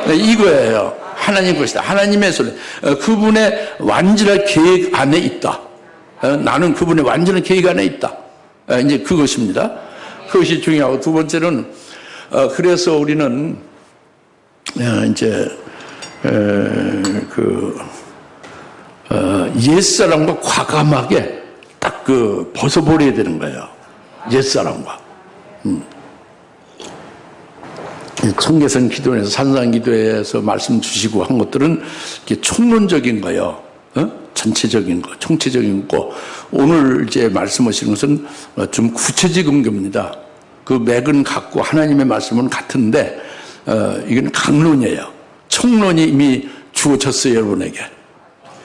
이거예요. 하나님 것이다. 하나님의 손에, 그분의 완전한 계획 안에 있다. 나는 그분의 완전한 계획 안에 있다. 이제 그것입니다. 그것이 중요하고, 두 번째는 그래서 우리는 이제 옛사람과 과감하게 딱 벗어버려야 되는 거예요. 옛사람과. 청계선 기도에서, 산상 기도에서 말씀 주시고 한 것들은 이렇게 총론적인 거예요. 전체적인 거, 총체적인 거. 오늘 이제 말씀하시는 것은 좀 구체적인 겁니다. 그 맥은 같고 하나님의 말씀은 같은데, 이건 강론이에요. 총론이 이미 주어졌어요, 여러분에게.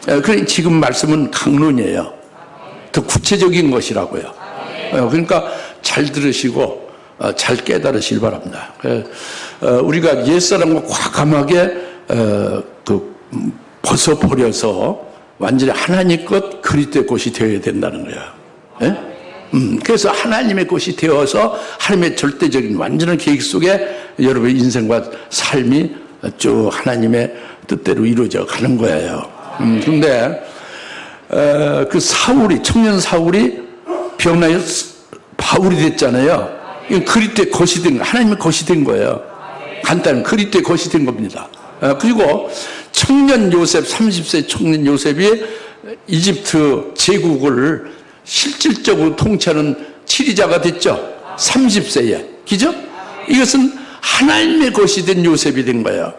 그러니까 지금 말씀은 강론이에요. 더 구체적인 것이라고요. 그러니까 잘 들으시고 잘 깨달으시길 바랍니다. 우리가 옛사람과 과감하게 벗어버려서 완전히 하나님 것, 그리스도의 것이 되어야 된다는 거예요. 그래서 하나님의 것이 되어서 하나님의 절대적인 완전한 계획 속에 여러분의 인생과 삶이 쭉 하나님의 뜻대로 이루어져 가는 거예요. 그런데 그 청년 사울이 병나여 바울이 됐잖아요. 이건 그리스도의 것이 된 거예요. 하나님의 것이 된 거예요. 간단히 그리스도의 것이 된 겁니다. 그리고 청년 요셉, 30세 청년 요셉이 이집트 제국을 실질적으로 통치하는 지리자가 됐죠. 30세에. 그죠? 이것은 하나님의 것이 된 요셉이 된 거예요.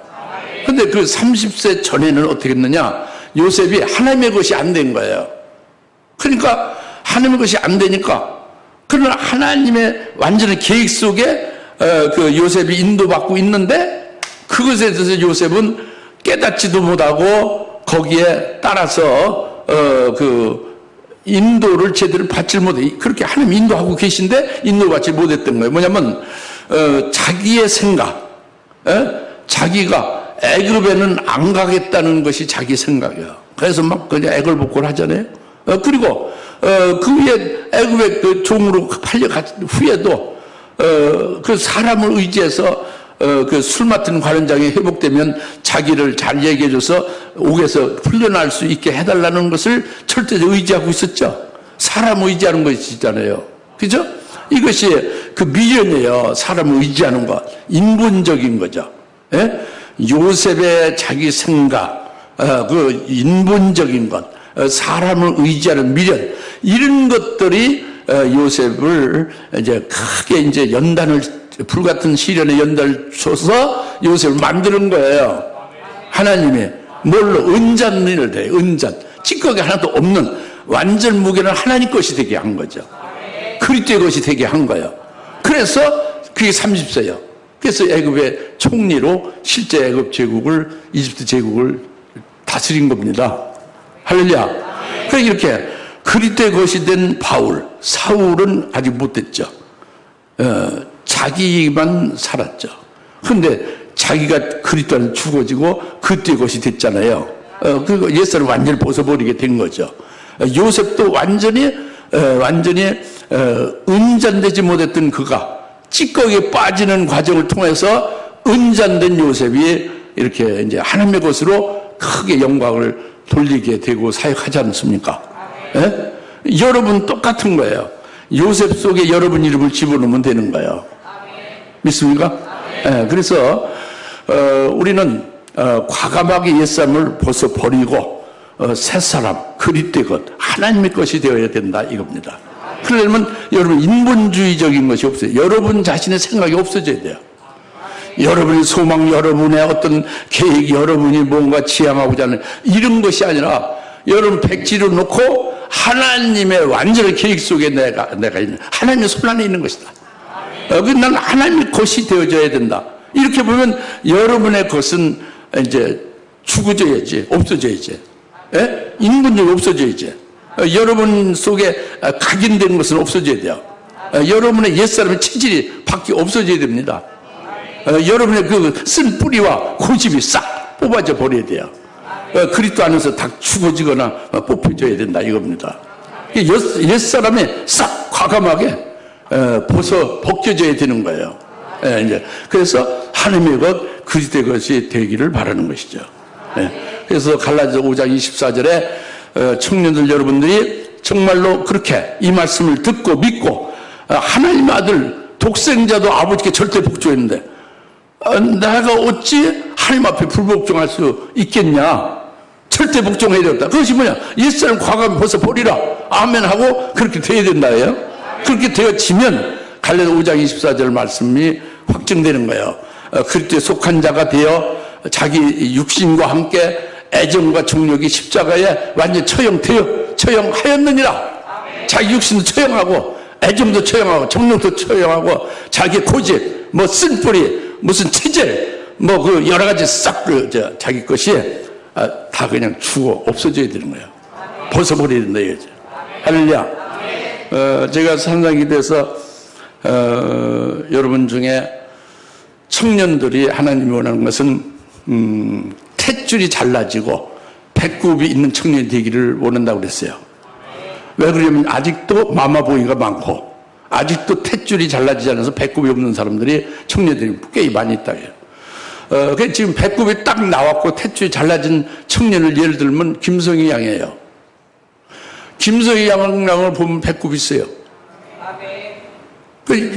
근데 그 30세 전에는 어떻게 했느냐? 요셉이 하나님의 것이 안 된 거예요. 그러니까 하나님의 것이 안 되니까, 그러나 하나님의 완전한 계획 속에 그 요셉이 인도받고 있는데, 그것에 대해서 요셉은 깨닫지도 못하고 거기에 따라서 그 인도를 제대로 받지 못해. 그렇게 하나님 인도하고 계신데 인도받지 못했던 거예요. 뭐냐면 자기의 생각, 자기가 애굽에는 안 가겠다는 것이 자기 생각이에요. 그래서 막 그냥 애걸복걸 하잖아요. 그리고 그 위에 애굽의 그 종으로 팔려간 후에도 그 사람을 의지해서 그 술 맡은 관원장이 회복되면 자기를 잘 얘기해줘서 옥에서 풀려날 수 있게 해달라는 것을 절대적으로 의지하고 있었죠. 사람 의지하는 것이잖아요. 그죠? 이것이 그 미련이에요. 사람을 의지하는 것. 인본적인 거죠. 예? 요셉의 자기 생각, 그 인본적인 것, 사람을 의지하는 미련, 이런 것들이 요셉을 이제 크게 이제 불같은 시련의 연단을 줘서 요셉을 만드는 거예요. 하나님이 뭘로? 은잔을 대. 은잔. 찌꺼기 하나도 없는 완전 무게는 하나님 것이 되게 한 거죠. 그리스도의 것이 되게 한 거예요. 그래서 그게 30세예요. 그래서 애굽의 총리로 실제 애굽 제국을, 이집트 제국을 다스린 겁니다. 할렐루야. 그러니까 이렇게 그리스도의 것이 된 바울, 사울은 아직 못됐죠. 자기만 살았죠. 근데 자기가 그리스도 안에서 죽어지고 그때의 것이 됐잖아요. 그 옛사람을 완전히 벗어버리게 된 거죠. 요셉도 완전히 은잔되지 못했던 그가 찌꺼기에 빠지는 과정을 통해서 은잔된 요셉이 이렇게 이제 하나님의 것으로 크게 영광을 돌리게 되고 사역하지 않습니까? 예? 여러분 똑같은 거예요. 요셉 속에 여러분 이름을 집어넣으면 되는 거예요. 믿습니까? 예, 그래서 우리는 과감하게 옛사람을 벗어버리고 새 사람, 그리스도의 것, 하나님의 것이 되어야 된다 이겁니다. 그러려면 여러분 인본주의적인 것이 없어요. 여러분 자신의 생각이 없어져야 돼요. 여러분의 소망, 여러분의 어떤 계획, 여러분이 뭔가 지향하고자 하는 이런 것이 아니라 여러분 백지를 놓고 하나님의 완전한 계획 속에 내가 있는 하나님의 손 안에 있는 것이다. 난 하나님의 것이 되어져야 된다. 이렇게 보면 여러분의 것은 이제 죽어져야지, 없어져야지. 예? 인본주의 없어져야지. 여러분 속에 각인된 것은 없어져야 돼요. 여러분의 옛사람의 체질이 밖에 없어져야 됩니다. 여러분의 그 쓴 뿌리와 고집이 싹 뽑아져 버려야 돼요. 그리스도 안에서 다 죽어지거나 뽑혀져야 된다 이겁니다. 옛사람이 싹 과감하게 벗겨져야 되는 거예요. 이제 그래서 하나님의 것, 그리스도의 것이 되기를 바라는 것이죠. 그래서 갈라디아서 5장 24절에 청년들 여러분들이 정말로 그렇게 이 말씀을 듣고 믿고 하나님의 아들 독생자도 아버지께 절대 복종했는데 내가 어찌 하나님 앞에 불복종할 수 있겠냐? 절대 복종해야 된다. 그것이 뭐냐? 옛사람 과감히 벗어버리라. 아멘 하고 그렇게 돼야 된다예요. 그렇게 되어지면 갈라디아 5장 24절 말씀이 확증되는 거예요. 그리스도에 속한 자가 되어 자기 육신과 함께 애정과 정욕이 십자가에 완전 처형하였느니라. 자기 육신도 처형하고 애정도 처형하고 정욕도 처형하고 자기 고집, 뭐 쓴뿌리, 무슨 체질, 뭐 그 여러 가지 싹 자기 것이 다 그냥 죽어 없어져야 되는 거예요. 벗어버려야 된다 이거죠. 할렐루야. 제가 상상이 돼서 여러분 중에 청년들이 하나님이 원하는 것은 탯줄이 잘라지고 배꼽이 있는 청년이 되기를 원한다고 그랬어요. 왜 그러냐면 아직도 마마보이가 많고 아직도 탯줄이 잘라지지 않아서 배꼽이 없는 사람들이 청년들이 꽤 많이 있다. 그래서 지금 배꼽이 딱 나왔고 탯줄이 잘라진 청년을 예를 들면 김성희 양이에요. 김성희 양을 보면 배꼽이 있어요.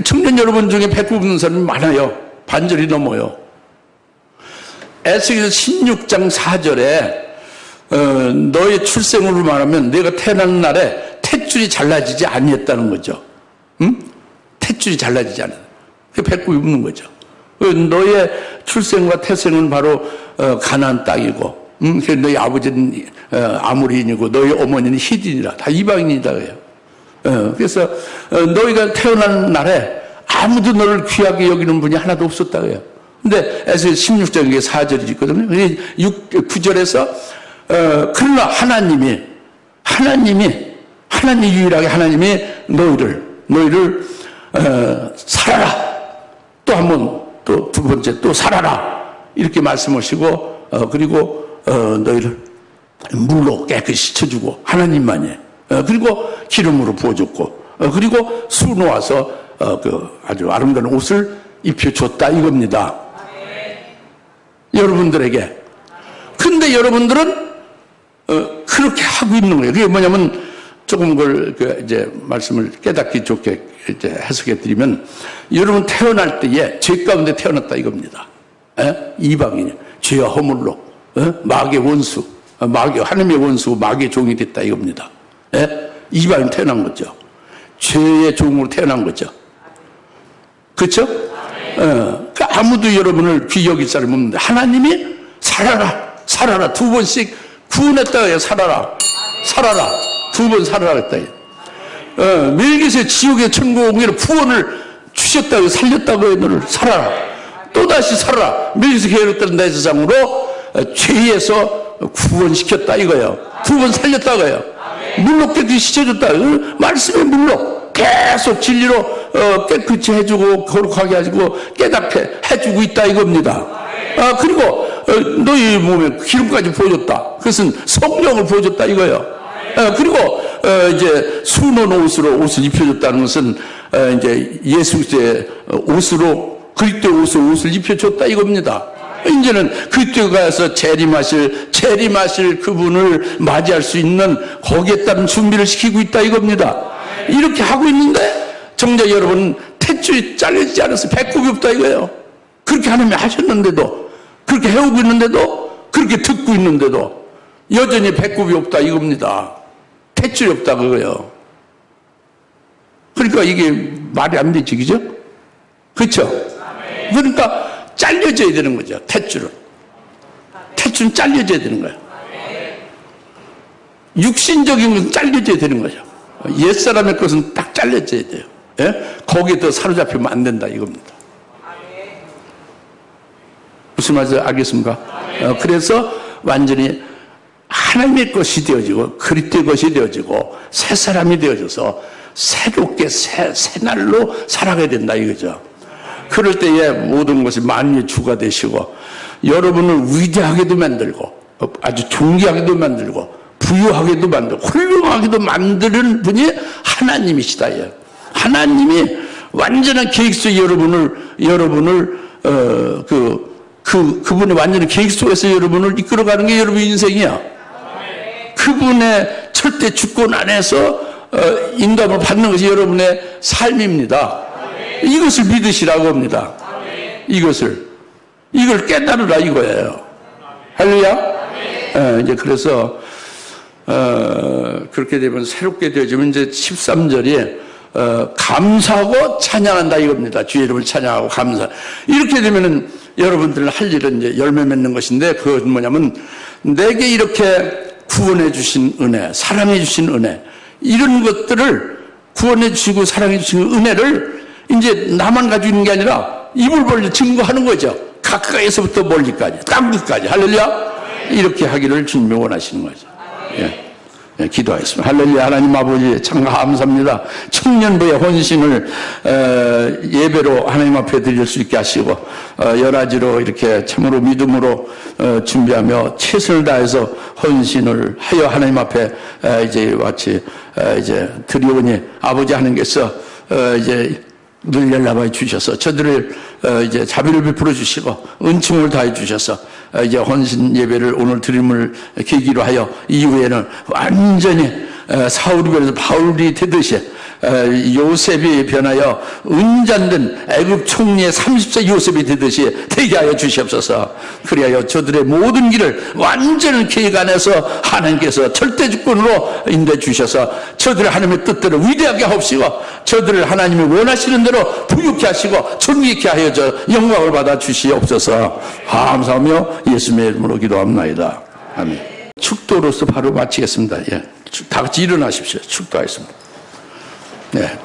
청년 여러분 중에 배꼽 없는 사람이 많아요. 반절이 넘어요. 에스겔서 16장 4절에 너의 출생으로 말하면 내가 태어나는 날에 탯줄이 잘라지지 아니했다는 거죠. 응? 탯줄이 잘라지지 않아. 그게 배꼽이 없는 거죠. 너의 출생과 태생은 바로 가나안 땅이고, 너희 아버지는 아모리인이고 너희 어머니는 히딘이라 다 이방인이다 그래요. 그래서 너희가 태어난 날에 아무도 너를 귀하게 여기는 분이 하나도 없었다 그래요. 근데 에스겔 16장에 4절이 있거든요. 9절에서 그러나 하나님이 유일하게 하나님이 너희를 살아라. 또 한 번, 또 두 번째 또 살아라. 이렇게 말씀하시고 그리고 너희를 물로 깨끗이 씻어주고 하나님만이 그리고 기름으로 부어줬고 그리고 수 놓아서 그 아주 아름다운 옷을 입혀줬다 이겁니다. 여러분들에게. 근데 여러분들은 그렇게 하고 있는 거예요. 그게 뭐냐면 조금 그걸 이제 말씀을 깨닫기 좋게 이제 해석해 드리면 여러분 태어날 때에 죄 가운데 태어났다 이겁니다. 이방인이 죄와 허물로 마귀의 원수, 하나님의 원수, 마귀의 종이 됐다 이겁니다. 이방인 태어난 거죠. 죄의 종으로 태어난 거죠. 그렇죠? 아무도 여러분을 귀 여길 사람이 없는데 하나님이 살아라 두 번씩 구원했다 해요. 살아라 두 번 살아라 했다. 멜기세 지옥의 천국 오기로 구원을 주셨다고 살렸다고 해요. 너를 살아라 또다시 살아라. 멜기세 게으르던 내 세상으로 죄에서 구원시켰다 이거예요. 두 번 살렸다고 해요. 물로 깨끗이 씻어줬다. 말씀의 물로 계속 진리로 깨끗이 해주고 거룩하게 해주고 깨닫게 해주고 있다 이겁니다. 그리고 너희 몸에 기름까지 부어줬다. 그것은 성령을 부어줬다 이거예요. 그리고 이제 순원 옷으로 옷을 입혀줬다는 것은 이제 예수 그리스도의 옷으로 그리스도의 옷을 입혀줬다 이겁니다. 이제는 그리스도에 가서 재림하실 그분을 맞이할 수 있는 거기에 따른 준비를 시키고 있다 이겁니다. 이렇게 하고 있는데 정작 여러분 탯줄이 잘려지지 않아서 배꼽이 없다 이거예요. 그렇게 하나님이 하셨는데도, 그렇게 해오고 있는데도, 그렇게 듣고 있는데도 여전히 배꼽이 없다 이겁니다. 탯줄이 없다 그거예요. 그러니까 이게 말이 안 되지, 그죠? 그렇죠? 그러니까 잘려져야 되는 거죠. 탯줄은 잘려져야 되는 거예요. 육신적인 것은 잘려져야 되는 거죠. 옛사람의 것은 딱 잘려져야 돼요. 예? 거기에 더 사로잡히면 안 된다 이겁니다. 무슨 말인지 알겠습니까? 그래서 완전히 하나님의 것이 되어지고 그리스도의 것이 되어지고 새 사람이 되어져서 새롭게 새 날로 살아가야 된다 이거죠. 그럴 때에 모든 것이 만유의 주가 되시고 여러분을 위대하게도 만들고 아주 존귀하게도 만들고 부유하게도 만들고 훌륭하게도 만드는 분이 하나님이시다. 하나님이 완전한 계획 속에 여러분을 그분의 완전한 계획 속에서 여러분을 이끌어가는 게 여러분의 인생이야. 그분의 절대 주권 안에서 인도함을 받는 것이 여러분의 삶입니다. 이것을 믿으시라고 합니다. 이걸 깨달으라 이거예요. 할렐루야. 이제 그래서 그렇게 되면 새롭게 되어지면 이제 13절에 감사하고 찬양한다 이겁니다. 주의 이름을 찬양하고 감사. 이렇게 되면은 여러분들 할 일은 이제 열매 맺는 것인데 그것은 뭐냐면 내게 이렇게 구원해 주신 은혜, 사랑해 주신 은혜, 이런 것들을 구원해 주시고 사랑해 주신 은혜를 이제 나만 가지고 있는 게 아니라 입을 벌려 증거하는 거죠. 가까이서부터 멀리까지, 땅끝까지. 할렐루야. 이렇게 하기를 주님이 원하시는 거죠. 예, 기도하겠습니다. 할렐루야. 하나님 아버지 참 감사합니다. 청년부의 헌신을 예배로 하나님 앞에 드릴 수 있게 하시고 여러 이렇게 참으로 믿음으로 준비하며 최선을 다해서 헌신을 하여 하나님 앞에 이제 마치 이제 드리오니 아버지 하나님께서 이제 늘 연락해 주셔서 저들을 이제 자비를 베풀어 주시고 은총을 다해 주셔서 이제 헌신 예배를 오늘 드림을 계기로 하여 이후에는 완전히 사울이 변해서 바울이 되듯이 요셉이 변하여 은잔된 애굽 총리의 30세 요셉이 되듯이 되게 하여 주시옵소서. 그리하여 저들의 모든 길을 완전한 계획 안에서 하나님께서 절대 주권으로 인도해 주셔서 저들을 하나님의 뜻대로 위대하게 하옵시고 저들을 하나님이 원하시는 대로 부유케 하시고 존귀케 하여 저 영광을 받아 주시옵소서. 감사하며 예수님의 이름으로 기도합니다. 아멘. 축도로서 바로 마치겠습니다. 예. 다 같이 일어나십시오. 축도하겠습니다. 네.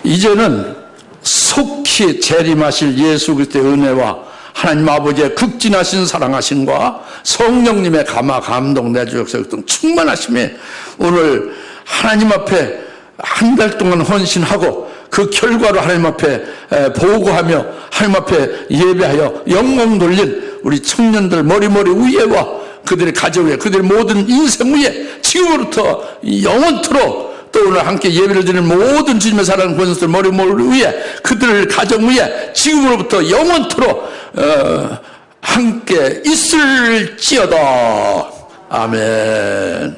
이제는 속히 재림하실 예수 그리스도의 은혜와 하나님 아버지의 극진하신 사랑하심과 성령님의 감화 감동 내주 역사 등 충만하심에 오늘 하나님 앞에 한 달 동안 헌신하고 그 결과로 하나님 앞에 보고하며 하나님 앞에 예배하여 영광 돌린 우리 청년들 머리머리 위에와 그들의 가정 위에 그들의 모든 인생 위에 지금부터 영원토록 또 오늘 함께 예배를 드리는 모든 주님의 사랑하는 권속들 머리머리 위에 그들을 가정 위에 지금으로부터 영원토록 함께 있을지어다. 아멘.